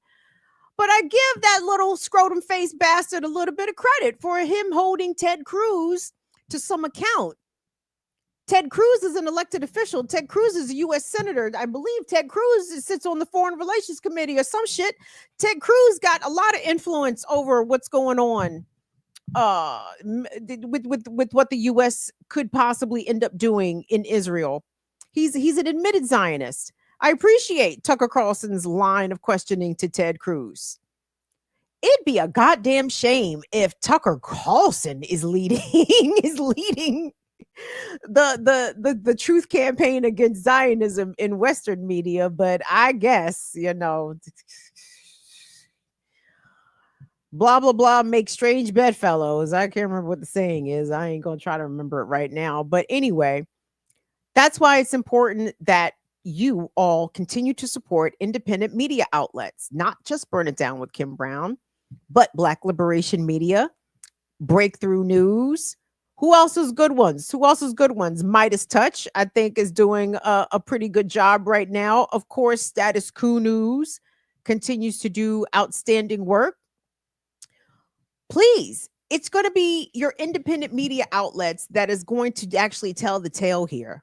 [SPEAKER 1] But I give that little scrotum faced bastard a little bit of credit for him holding Ted Cruz to some account. Ted Cruz is an elected official. Ted Cruz is a U.S. senator. I believe Ted Cruz sits on the Foreign Relations Committee or some shit. Ted Cruz got a lot of influence over what's going on with what the U.S. could possibly end up doing in Israel. He's an admitted Zionist. I appreciate Tucker Carlson's line of questioning to Ted Cruz. It'd be a goddamn shame if Tucker Carlson is leading the truth campaign against Zionism in Western media, but I guess, blah, blah, blah, make strange bedfellows. I can't remember what the saying is. I ain't going to try to remember it right now. But anyway, that's why it's important that you all continue to support independent media outlets, not just Burn It Down with Kim Brown, but Black Liberation Media, Breakthrough News. Who else is good ones? Midas Touch, I think, is doing a pretty good job right now. Of course, Status Quo News continues to do outstanding work. Please, it's going to be your independent media outlets that is going to actually tell the tale here.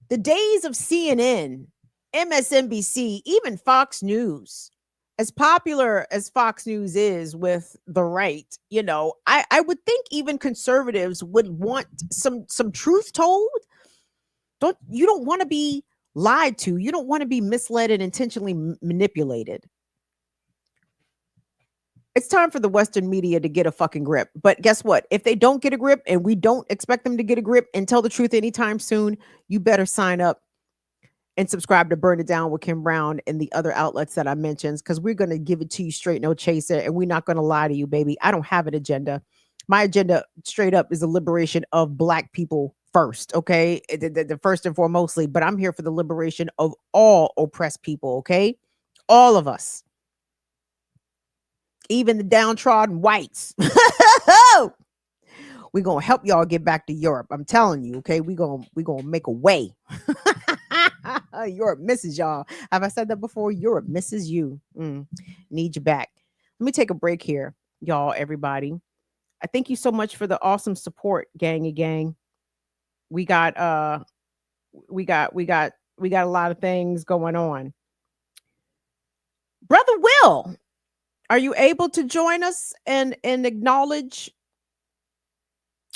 [SPEAKER 1] The days of CNN, MSNBC, even Fox News, as popular as Fox News is with the right, I would think even conservatives would want some truth told. You don't want to be lied to. You don't want to be misled and intentionally manipulated. It's time for the Western media to get a fucking grip. But guess what? If they don't get a grip, and we don't expect them to get a grip and tell the truth anytime soon, you better sign up and subscribe to Burn It Down with Kim Brown and the other outlets that I mentioned, because we're going to give it to you straight, no chaser, and we're not going to lie to you, baby. I don't have an agenda. My agenda, straight up, is the liberation of Black people first, okay? The first and foremostly, but I'm here for the liberation of all oppressed people, okay? All of us. Even the downtrodden whites. We're going to help y'all get back to Europe. I'm telling you, okay? We're going to make a way. Europe misses y'all. Have I said that before? Europe misses you. Need you back. Let me take a break here, y'all, everybody. I thank you so much for the awesome support, gang. We got a lot of things going on. Brother Will, are you able to join us and acknowledge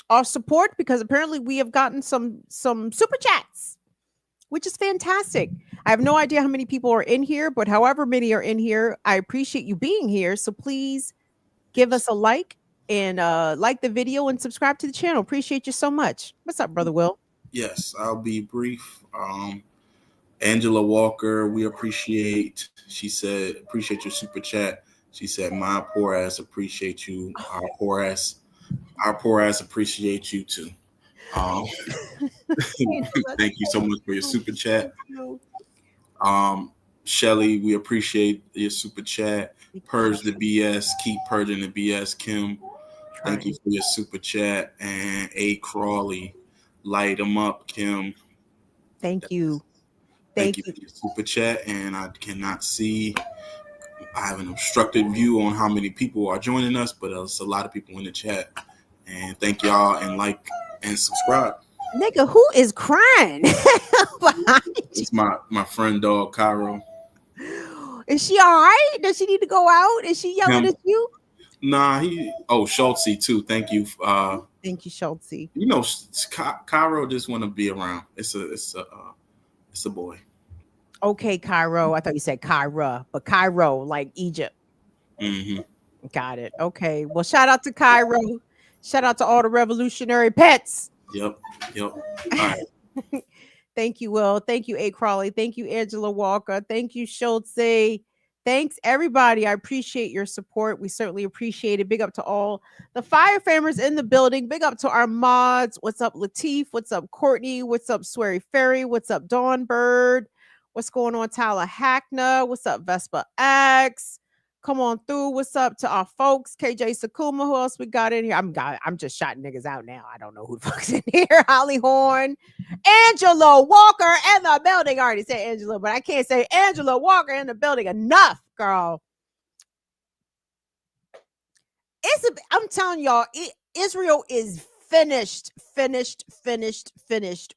[SPEAKER 1] our support? Because apparently we have gotten some super chats, which is fantastic. I have no idea how many people are in here, but however many are in here, I appreciate you being here. So please give us a like and like the video and subscribe to the channel. Appreciate you so much. What's up, Brother Will?
[SPEAKER 2] Yes, I'll be brief. Angela Walker, we appreciate. She said, appreciate your super chat. She said, my poor ass appreciate you. Our poor ass appreciate you too. Thank you so much for your super chat. Shelly, we appreciate your super chat. Purge the BS, keep purging the BS. Kim, thank you for your super chat. And A. Crawley, light them up, Kim.
[SPEAKER 1] Thank you.
[SPEAKER 2] Thank you for your super chat. And I cannot see. I have an obstructed view on how many people are joining us, but there's a lot of people in the chat. And thank y'all, and like and subscribe.
[SPEAKER 1] Nigga, who is crying?
[SPEAKER 2] It's my friend dog Cairo.
[SPEAKER 1] Is she all right? Does she need to go out? Is she yelling at you?
[SPEAKER 2] Nah, Schultzy too. Thank you.
[SPEAKER 1] Thank you, Schultzy.
[SPEAKER 2] Cairo just want to be around. It's a boy.
[SPEAKER 1] Okay, Cairo. I thought you said Cairo, but Cairo, like Egypt.
[SPEAKER 2] Mm-hmm.
[SPEAKER 1] Got it. Okay. Well, shout out to Cairo. Shout out to all the revolutionary pets.
[SPEAKER 2] Yep. All right.
[SPEAKER 1] Thank you, Will. Thank you, A. Crawley. Thank you, Angela Walker. Thank you, Schultze. Thanks, everybody. I appreciate your support. We certainly appreciate it. Big up to all the fire famers in the building. Big up to our mods. What's up, Lateef? What's up, Courtney? What's up, Swery Ferry? What's up, Dawn Bird? What's going on, Tyler Hackner? What's up, Vespa X? Come on through. What's up to our folks? KJ Sakuma. Who else we got in here? I'm just shouting niggas out now. I don't know who the fuck's in here. Holly Horn. Angela Walker in the building. I already said Angela, but I can't say Angela Walker in the building enough, girl. I'm telling y'all, Israel is finished.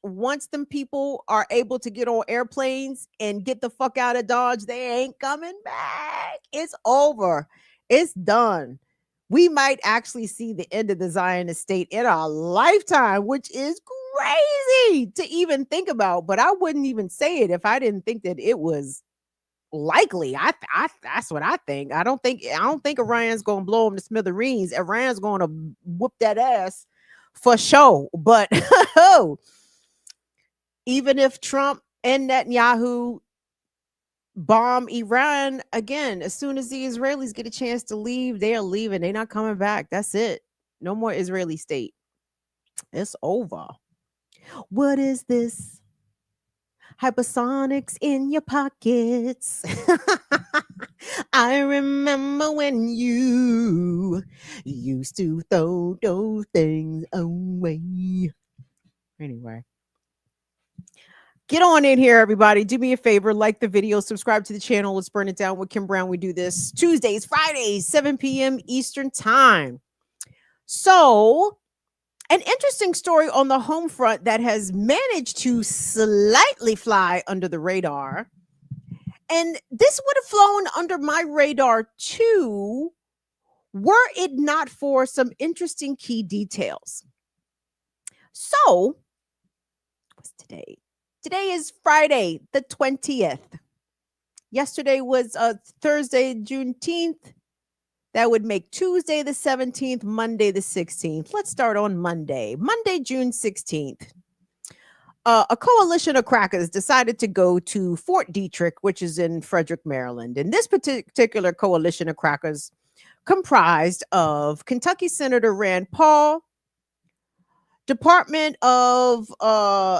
[SPEAKER 1] Once them people are able to get on airplanes and get the fuck out of Dodge, they ain't coming back. It's over. It's done. We might actually see the end of the Zionist state in our lifetime, which is crazy to even think about. But I wouldn't even say it if I didn't think that it was likely. That's what I think. I don't think Iran's gonna blow them to smithereens. Iran's gonna whoop that ass for sure. But even if Trump and Netanyahu bomb Iran again, as soon as the Israelis get a chance to leave, they are leaving. They're not coming back. That's it. No more Israeli state. It's over. What is this? Hypersonics in your pockets. I remember when you used to throw those things away. Anyway, get on in here, everybody. Do me a favor, like the video, subscribe to the channel. Let's burn it down with Kim Brown. We do this Tuesdays, Fridays, 7 p.m. Eastern time. So, an interesting story on the home front that has managed to slightly fly under the radar. And this would have flown under my radar too, were it not for some interesting key details. So, what's today? Today is Friday, the 20th. Yesterday was Thursday, Juneteenth. That would make Tuesday the 17th, Monday the 16th. Let's start on Monday. Monday, June 16th. A coalition of crackers decided to go to Fort Detrick, which is in Frederick, Maryland. And this particular coalition of crackers comprised of Kentucky Senator Rand Paul, Department of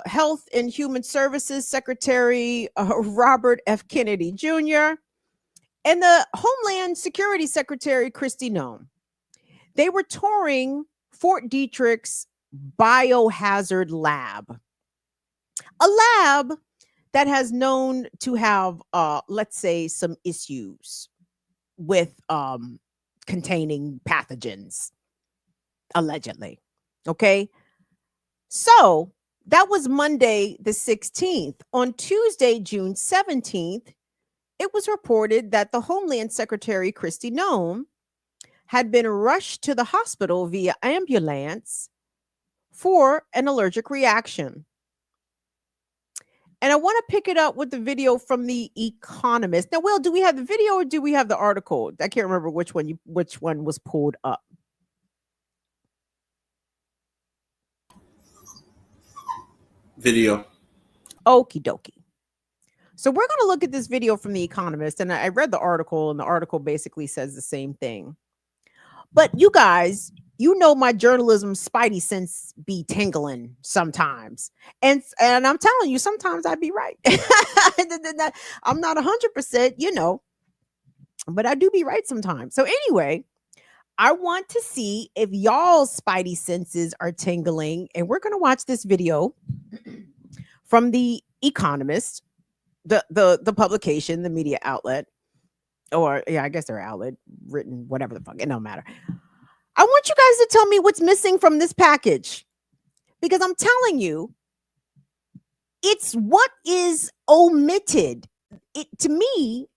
[SPEAKER 1] Health and Human Services Secretary Robert F. Kennedy Jr., and the Homeland Security Secretary, Kristi Noem. They were touring Fort Detrick's biohazard lab, a lab that has known to have, let's say, some issues with containing pathogens, allegedly. Okay. So that was Monday, the 16th. On Tuesday, June 17th, it was reported that the Homeland Secretary, Kristi Noem, had been rushed to the hospital via ambulance for an allergic reaction. And I want to pick it up with the video from The Economist. Now, Will, do we have the video or do we have the article? I can't remember which one was pulled up.
[SPEAKER 2] Video.
[SPEAKER 1] Okie dokie. So we're going to look at this video from The Economist, and I read the article, and the article basically says the same thing. But you guys, you know my journalism spidey sense be tingling sometimes. And I'm telling you, sometimes I'd be right. I'm not 100%, but I do be right sometimes. So anyway, I want to see if y'all's spidey senses are tingling, and we're going to watch this video from The Economist, the publication, the media outlet, or I guess their outlet, written, whatever the fuck, it don't matter. I want you guys to tell me what's missing from this package, because I'm telling you, it's what is omitted. To me,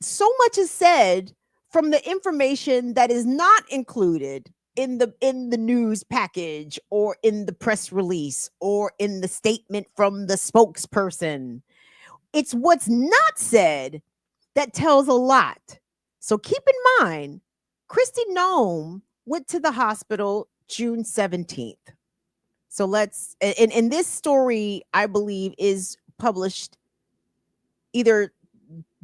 [SPEAKER 1] so much is said from the information that is not included in the news package, or in the press release, or in the statement from the spokesperson. It's what's not said that tells a lot. So keep in mind, Kristi Noem went to the hospital June 17th. So let's, and this story, I believe, is published either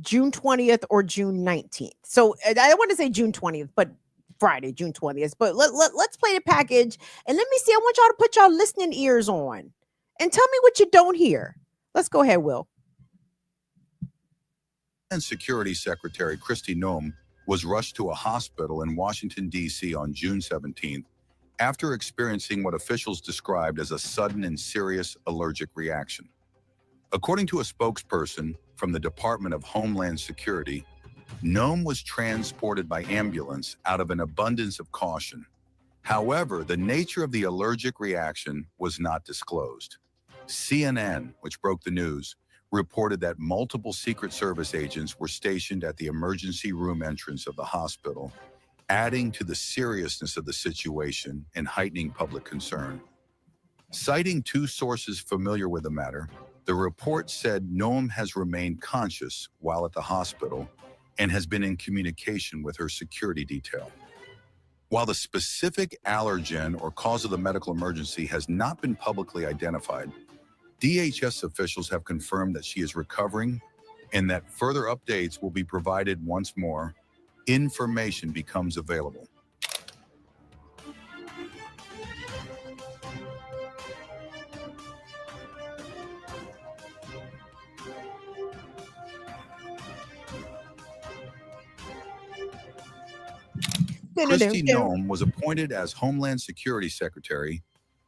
[SPEAKER 1] June 20th or June 19th. So I want to say June 20th, but Friday, June 20th. But let's play the package, and let me see. I want y'all to put y'all listening ears on and tell me what you don't hear. Let's go ahead, Will.
[SPEAKER 3] And Security Secretary Kristi Noem was rushed to a hospital in Washington, D.C. on June 17th after experiencing what officials described as a sudden and serious allergic reaction. According to a spokesperson from the Department of Homeland Security, Noem was transported by ambulance out of an abundance of caution. However, the nature of the allergic reaction was not disclosed. CNN, which broke the news, reported that multiple Secret Service agents were stationed at the emergency room entrance of the hospital, adding to the seriousness of the situation and heightening public concern. Citing two sources familiar with the matter, the report said Noem has remained conscious while at the hospital and has been in communication with her security detail. While the specific allergen or cause of the medical emergency has not been publicly identified, DHS officials have confirmed that she is recovering and that further updates will be provided once more information becomes available. Kristi Noem was appointed as Homeland Security Secretary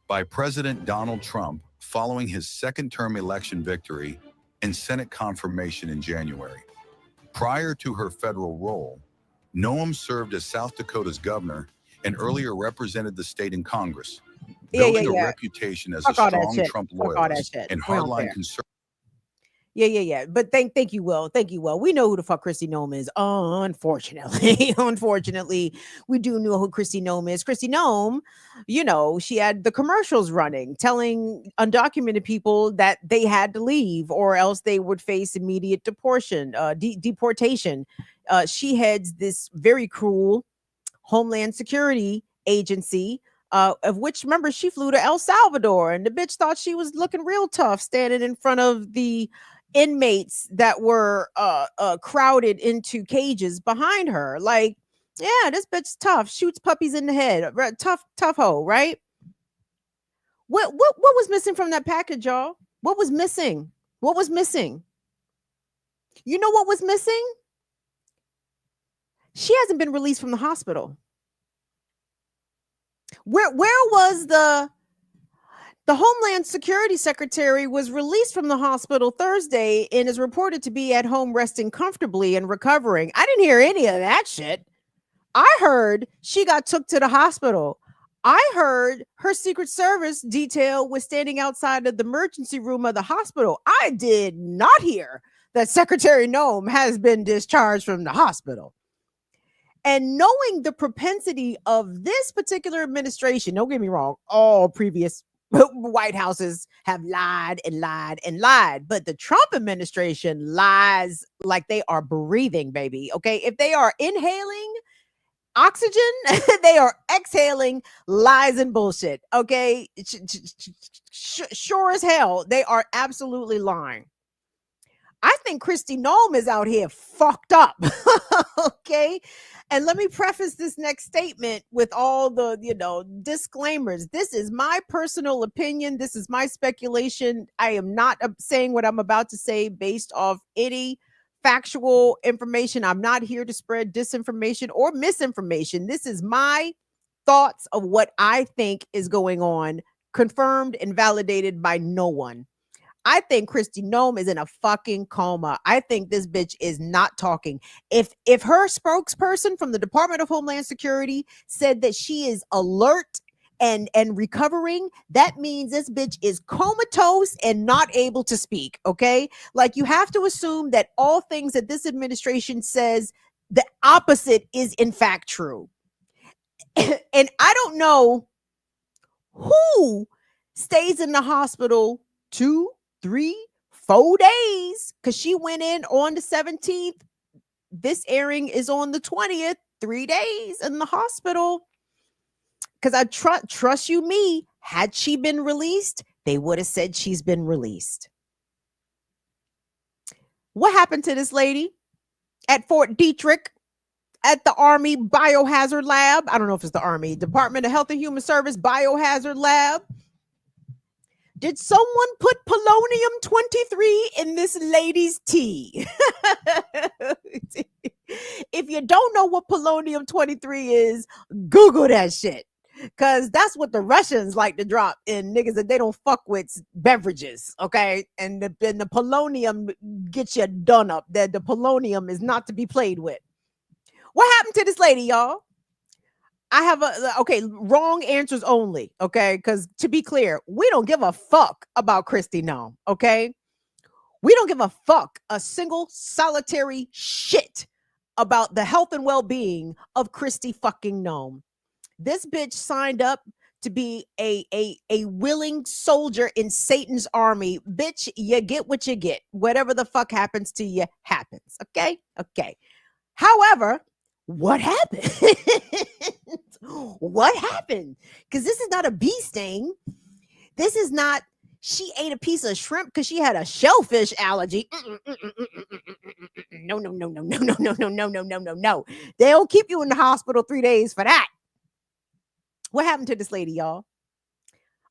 [SPEAKER 3] by President Donald Trump following his second-term election victory and Senate confirmation in January. Prior to her federal role, Noem served as South Dakota's governor and earlier represented the state in Congress, building a reputation as a strong Trump loyalist and hardline conservative.
[SPEAKER 1] Yeah. But thank you, Will. Thank you, Will. We know who the fuck Kristi Noem is. Unfortunately, we do know who Kristi Noem is. Kristi Noem, you know, she had the commercials running, telling undocumented people that they had to leave or else they would face immediate deportation. She heads this very cruel Homeland Security agency, of which, remember, she flew to El Salvador, and the bitch thought she was looking real tough standing in front of the inmates that were crowded into cages behind her. Like, yeah, this bitch tough, shoots puppies in the head, tough hoe, right? What was missing from that package, y'all? What was missing? You know what was missing? She hasn't been released from the hospital. Where was the Homeland Security Secretary was released from the hospital Thursday and is reported to be at home resting comfortably and recovering. I didn't hear any of that shit. I heard she got took to the hospital. I heard her Secret Service detail was standing outside of the emergency room of the hospital. I did not hear that Secretary Noem has been discharged from the hospital. And knowing the propensity of this particular administration, don't get me wrong, all previous White Houses have lied and lied and lied, but the Trump administration lies like they are breathing, baby. Okay. If they are inhaling oxygen, they are exhaling lies and bullshit. Okay. Sure as hell, they are absolutely lying. I think Kristi Noem is out here fucked up. Okay. And let me preface this next statement with all the, disclaimers. This is my personal opinion. This is my speculation. I am not saying what I'm about to say based off any factual information. I'm not here to spread disinformation or misinformation. This is my thoughts of what I think is going on, confirmed and validated by no one. I think Kristi Noem is in a fucking coma. I think this bitch is not talking. If her spokesperson from the Department of Homeland Security said that she is alert and recovering, that means this bitch is comatose and not able to speak. Okay. Like, you have to assume that all things that this administration says, the opposite is in fact true. And I don't know who stays in the hospital 2, 3, 4 days, because she went in on the 17th. This airing is on the 20th. 3 days in the hospital. Because I trust you me, had she been released, they would have said she's been released. What happened to this lady at Fort Detrick at the Army Biohazard Lab? I don't know if it's the Army, Department of Health and Human Service Biohazard Lab. Did someone put polonium-23 in this lady's tea? If you don't know what polonium-23 is, Google that shit. Because that's what the Russians like to drop in niggas that they don't fuck with beverages, okay? And the polonium gets you done up. The polonium is not to be played with. What happened to this lady, y'all? I have wrong answers only, okay? Because to be clear, we don't give a fuck about Kristi Noem, okay? We don't give a fuck a single solitary shit about the health and well-being of Kristi fucking Noem. This bitch signed up to be a willing soldier in Satan's army. Bitch, you get what you get. Whatever the fuck happens to you happens, okay? Okay. However, what happened? What happened? Because this is not a bee sting. This is not, she ate a piece of shrimp because she had a shellfish allergy. No. They don't keep you in the hospital 3 days for that. What happened to this lady, y'all?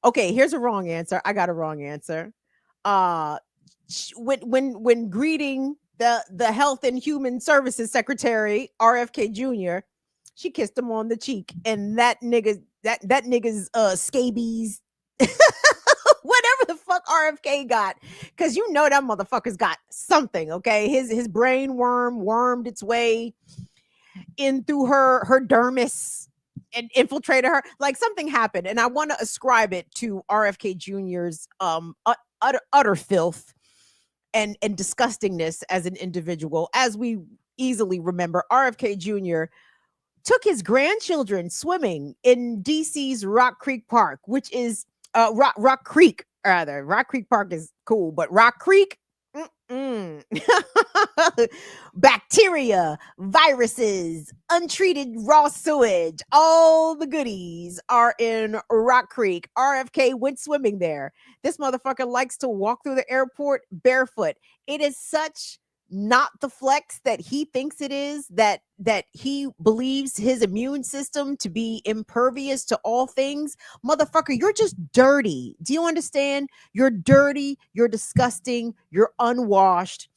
[SPEAKER 1] Okay, here's a wrong answer. I got a wrong answer. When greeting the Health and Human Services Secretary, RFK Jr., she kissed him on the cheek, and that nigga's scabies, whatever the fuck RFK got, because you know that motherfucker's got something, okay? His brain wormed its way in through her dermis and infiltrated her. Like something happened, and I want to ascribe it to RFK Jr.'s utter filth and disgustingness as an individual. As we easily remember, RFK Jr. took his grandchildren swimming in DC's Rock Creek Park, which is Rock Creek, rather. Rock Creek Park is cool, but Rock Creek, bacteria, viruses, untreated raw sewage, all the goodies are in Rock Creek. RFK went swimming there. This motherfucker likes to walk through the airport barefoot. It is such not the flex that he thinks it is, that he believes his immune system to be impervious to all things. Motherfucker, you're just dirty. Do you understand? You're dirty, you're disgusting, you're unwashed,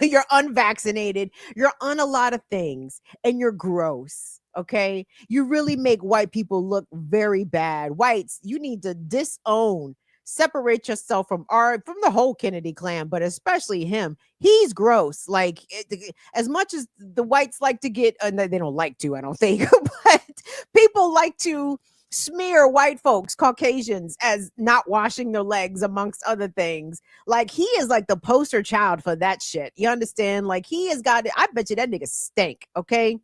[SPEAKER 1] you're unvaccinated, you're on a lot of things, and you're gross. Okay, you really make white people look very bad. Whites, you need to disown, separate yourself from the whole Kennedy clan, but especially him. He's gross. Like, as much as the whites like to get, they don't like to, I don't think, but people like to smear white folks, Caucasians, as not washing their legs, amongst other things. Like, he is like the poster child for that shit. You understand? Like, he has got it. I bet you that nigga stink. Okay.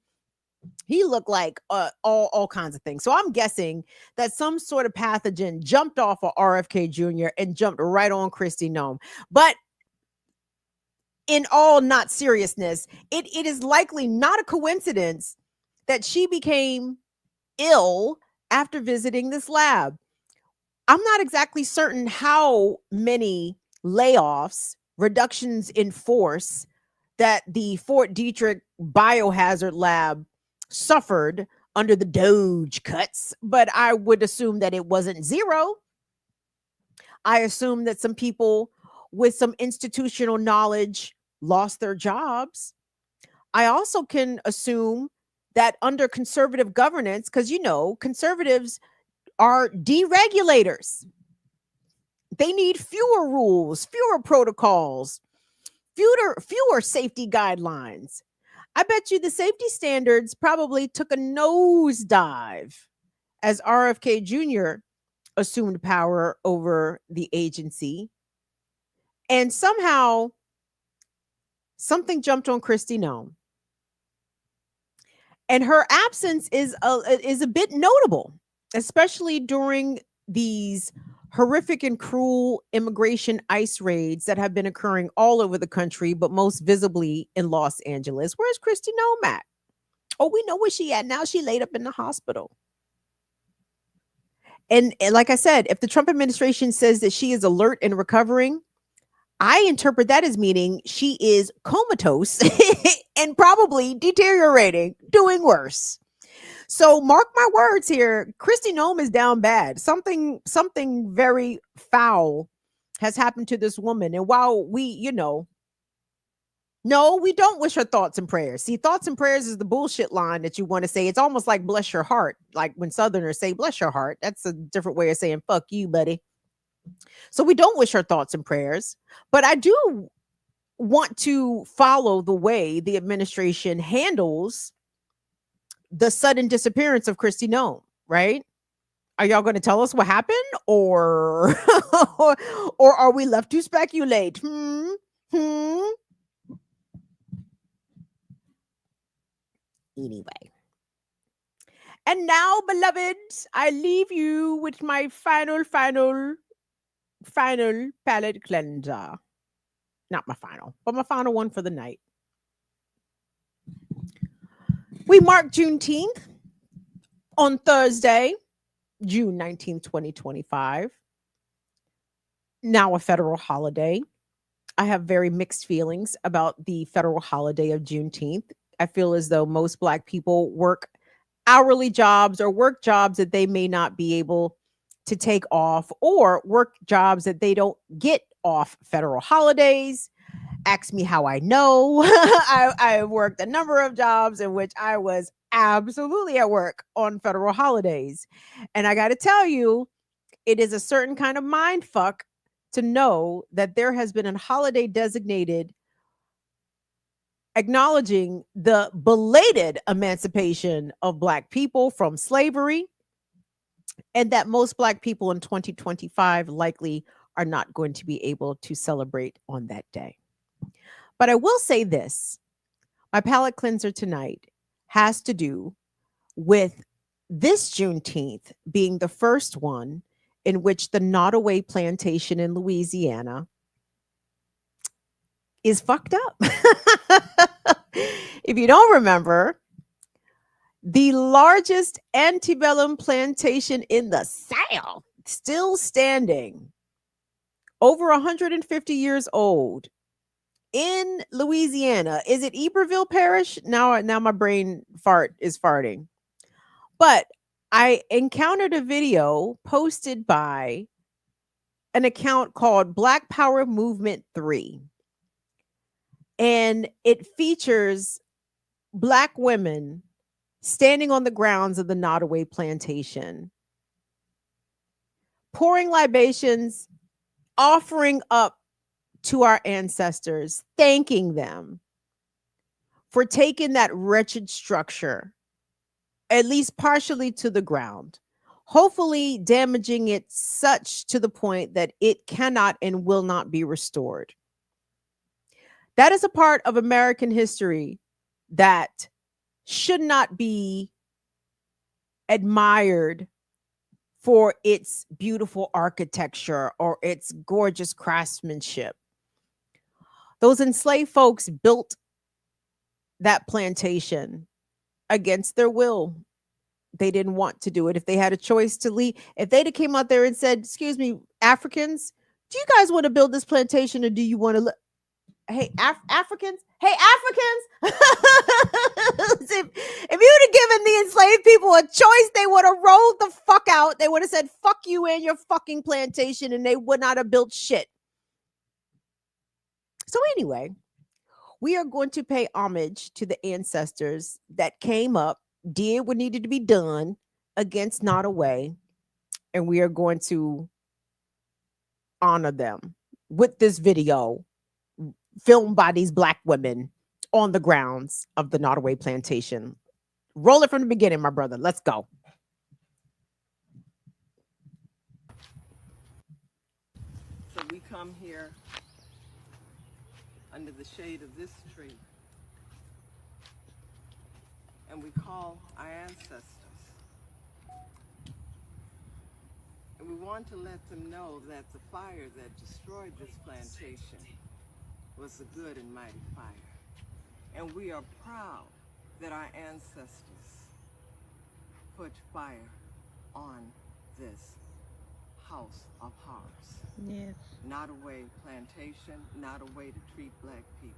[SPEAKER 1] He looked like all kinds of things. So I'm guessing that some sort of pathogen jumped off of RFK Jr. and jumped right on Kristi Noem. But in all not seriousness, it is likely not a coincidence that she became ill after visiting this lab. I'm not exactly certain how many layoffs, reductions in force that the Fort Detrick biohazard lab suffered under the Doge cuts, but I would assume that it wasn't zero. I assume that some people with some institutional knowledge lost their jobs. I also can assume that under conservative governance, because conservatives are deregulators. They need fewer rules, fewer protocols, fewer safety guidelines. I bet you the safety standards probably took a nosedive as RFK Jr. assumed power over the agency. And somehow something jumped on Kristi Noem. And her absence is a bit notable, especially during these horrific and cruel immigration ICE raids that have been occurring all over the country, but most visibly in Los Angeles. Where's Kristi Noem at? Oh, we know where she at now. She laid up in the hospital. And like I said, if the Trump administration says that she is alert and recovering, I interpret that as meaning she is comatose and probably deteriorating, doing worse. So mark my words here. Kristi Noem is down bad. Something very foul has happened to this woman. And while we, No, we don't wish her thoughts and prayers. See, thoughts and prayers is the bullshit line that you want to say. It's almost like bless your heart. Like when Southerners say bless your heart, that's a different way of saying fuck you, buddy. So we don't wish her thoughts and prayers. But I do want to follow the way the administration handles the sudden disappearance of Kristi Noem, right? Are y'all going to tell us what happened, or or are we left to speculate? Anyway. And now, beloveds, I leave you with my final palate cleanser. Not my final, but my final one for the night. We mark Juneteenth on Thursday, June 19th, 2025. Now a federal holiday. I have very mixed feelings about the federal holiday of Juneteenth. I feel as though most Black people work hourly jobs or work jobs that they may not be able to take off, or work jobs that they don't get off federal holidays. Ask me how I know. I worked a number of jobs in which I was absolutely at work on federal holidays. And I got to tell you, it is a certain kind of mind fuck to know that there has been a holiday designated acknowledging the belated emancipation of Black people from slavery, and that most Black people in 2025 likely are not going to be able to celebrate on that day. But I will say this, my palate cleanser tonight has to do with this Juneteenth being the first one in which the Nottoway plantation in Louisiana is fucked up. If you don't remember, the largest antebellum plantation in the South, still standing, over 150 years old, in Louisiana. Is it Iberville Parish? Now my brain is farting. But I encountered a video posted by an account called Black Power Movement 3. And it features Black women standing on the grounds of the Nottoway plantation, pouring libations, offering up to our ancestors, thanking them for taking that wretched structure, at least partially, to the ground, hopefully damaging it such to the point that it cannot and will not be restored. That is a part of American history that should not be admired for its beautiful architecture or its gorgeous craftsmanship. Those enslaved folks built that plantation against their will. They didn't want to do it. If they had a choice to leave, if they'd have came out there and said, excuse me, Africans, do you guys want to build this plantation, or do you want to hey, Africans? Hey, Africans! if you'd have given the enslaved people a choice, they would have rolled the fuck out. They would have said, fuck you and your fucking plantation, and they would not have built shit. So anyway, we are going to pay homage to the ancestors that came up, did what needed to be done against Nottoway, and we are going to honor them with this video filmed by these Black women on the grounds of the Nottoway plantation. Roll it from the beginning, my brother. Let's go.
[SPEAKER 21] So we come here under the shade of this tree, and we call our ancestors. And we want to let them know that the fire that destroyed this plantation was a good and mighty fire. And we are proud that our ancestors put fire on this house of horrors.
[SPEAKER 1] Yes.
[SPEAKER 21] Not a way plantation, not a way to treat Black people.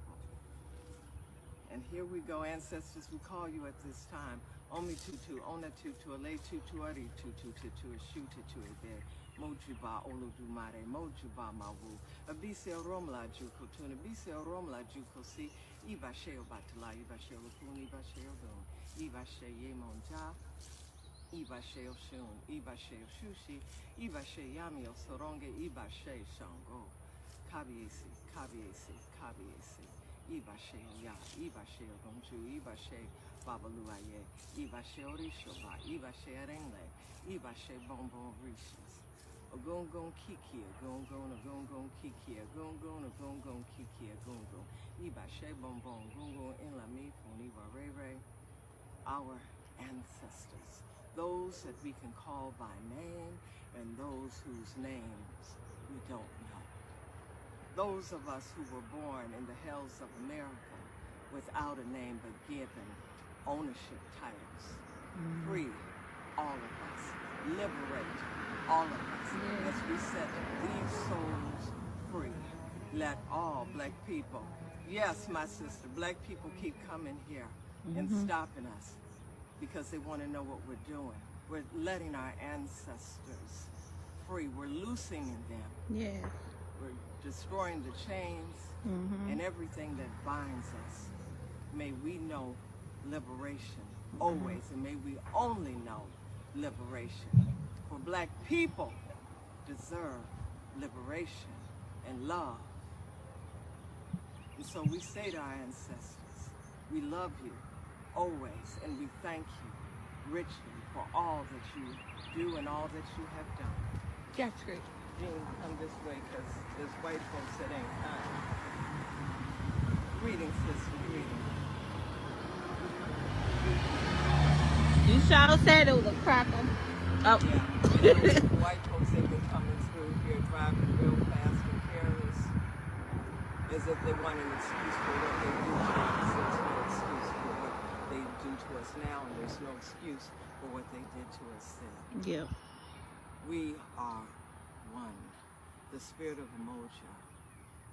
[SPEAKER 21] And here we go, ancestors, we call you at this time. Omi tutu, ona tutu, ale tutu, ari tutu, tutu, ashu tutu, ebe.
[SPEAKER 4] Mojiba Oludumare, Mojiba Mawu, Abise Romla Juko Tuna, Bise Romla Juko Si, Iba Sheo Batala, Iba Sheo Lukun, Iba Sheo Dun, Iba Sheo Monja, Iba Sheo Shun, Iba Sheo Shushi, Iba Sheo Yamio Soronge, Iba Sheo Shango, Kabiesi, Kabiesi, Kabiesi, Iba Sheo Ya, Iba Sheo Donju, Iba Sheo Babaluaye, Iba Sheo Rishoba, Iba Sheo Rengle, Iba Sheo Bonbon Rishis. A gon kiki, a gon kiki, a gon kiki, a gon. Iba she bonbon, gon in la mi funiva re. Our ancestors, those that we can call by name and those whose names we don't know. Those of us who were born in the hells of America without a name but given ownership titles. Free all of us. Liberate all of us. As we set these souls free. Let all black people, yes, my sister, black people keep coming here and stopping us because they want to know what we're doing. We're letting our ancestors free. We're loosening them.
[SPEAKER 1] Yeah.
[SPEAKER 4] We're destroying the chains and everything that binds us. May we know liberation always, and may we only know liberation. For black people deserve liberation and love. And so we say to our ancestors, we love you always, and we thank you richly for all that you do and all that you have done.
[SPEAKER 1] That's great.
[SPEAKER 4] Jean, come this way, because there's white folks that ain't kind. Greetings, sister, greetings.
[SPEAKER 1] You shall say there was a cracker. Oh.
[SPEAKER 4] Yeah. White folks, they've been coming through here driving real fast and careless as if they want an excuse for what they do to us. There's no excuse for what they do to us now, and there's no excuse for what they did to us then.
[SPEAKER 1] Yeah.
[SPEAKER 4] We are one. The spirit of Umoja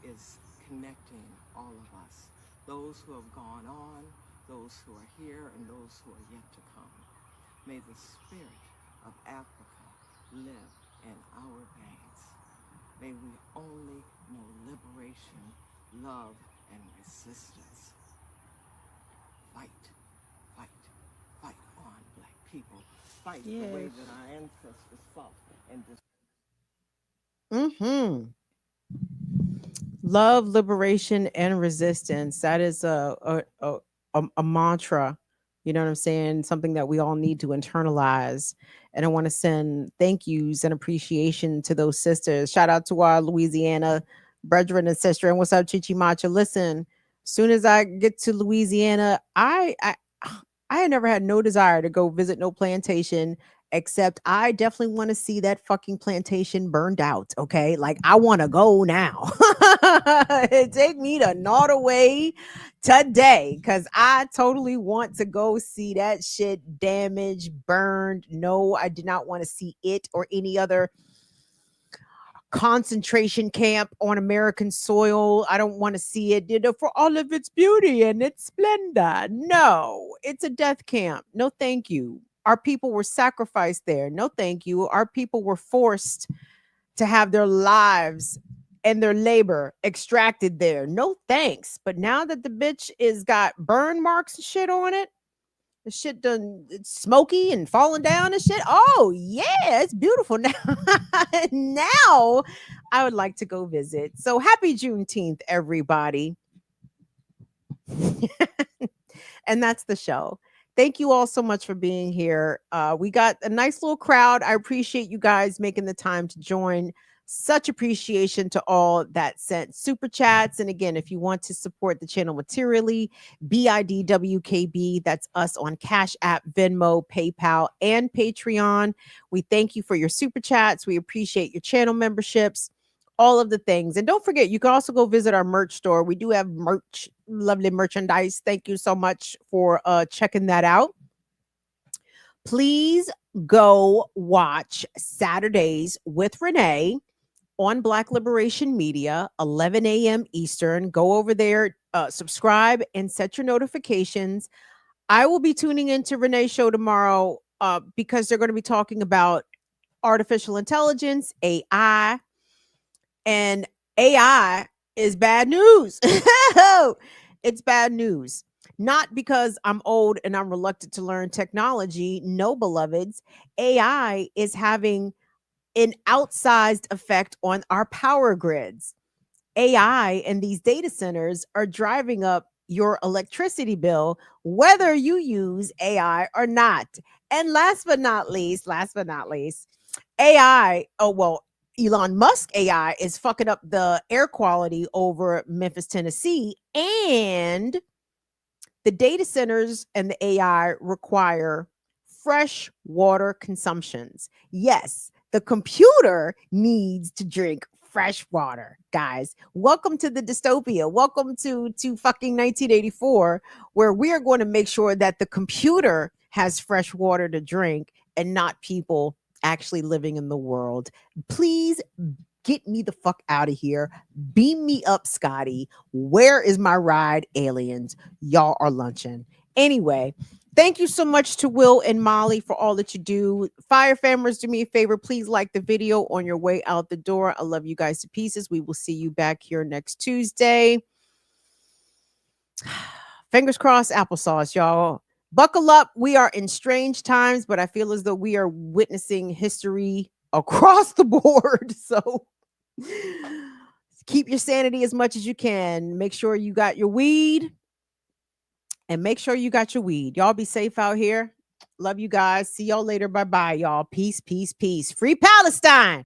[SPEAKER 4] is connecting all of us. Those who have gone on, those who are here, and those who are yet to come. May the spirit of Africa live in our veins. May we only know liberation, love, and resistance. Fight, fight, fight on, black people. Fight the way that our ancestors fought and
[SPEAKER 1] Love, liberation, and resistance. That is a mantra. You know what I'm saying? Something that we all need to internalize. And I want to send thank yous and appreciation to those sisters. Shout out to our Louisiana brethren and sister. And what's up, Chichi Macha? Listen, as soon as I get to Louisiana, I had never had no desire to go visit no plantation, except I definitely want to see that fucking plantation burned out. Okay. Like I want to go now. Take me to Norway today. Cause I totally want to go see that shit damaged, burned. No, I did not want to see it or any other concentration camp on American soil. I don't want to see it, for all of its beauty and its splendor. No, it's a death camp. No, thank you. Our people were sacrificed there. No, thank you. Our people were forced to have their lives and their labor extracted there. No, thanks. But now that the bitch is got burn marks and shit on it, the shit done it's smoky and falling down and shit. Oh yeah, it's beautiful now. Now I would like to go visit. So happy Juneteenth, everybody. And that's the show. Thank you all so much for being here. We got a nice little crowd. I appreciate you guys making the time to join. Such appreciation to all that sent super chats. And again, if you want to support the channel materially, BIDWKB, that's us on Cash App, Venmo, PayPal, and Patreon. We thank you for your super chats. We appreciate your channel memberships, all of the things. And don't forget, you can also go visit our merch store. We do have merch, lovely merchandise. Thank you so much for checking that out. Please go watch Saturdays with Renee on Black Liberation Media, 11 a.m. Eastern. Go over there, subscribe, and set your notifications. I will be tuning into Renee's show tomorrow because they're going to be talking about artificial intelligence, AI, and AI is bad news. It's bad news. Not because I'm old and I'm reluctant to learn technology. No, beloveds, AI is having an outsized effect on our power grids. AI and these data centers are driving up your electricity bill, whether you use AI or not. And last but not least, AI, oh, well, Elon Musk AI is fucking up the air quality over Memphis, Tennessee. And the data centers and the AI require fresh water consumptions. Yes, the computer needs to drink fresh water, guys. Welcome to the dystopia. Welcome to fucking 1984, where we are going to make sure that the computer has fresh water to drink and not people actually living in the world. Please get me the fuck out of here. Beam me up, Scotty. Where is my ride, aliens? Y'all are lunching. Anyway, thank you so much to Will and Molly for all that you do. Fire Famers, do me a favor. Please like the video on your way out the door. I love you guys to pieces. We will see you back here next Tuesday. Fingers crossed, applesauce, y'all. Buckle up. We are in strange times, but I feel as though we are witnessing history across the board. So keep your sanity as much as you can. Make sure you got your weed. And make sure you got your weed. Y'all be safe out here. Love you guys. See y'all later. Bye-bye, y'all. Peace, peace, peace. Free Palestine.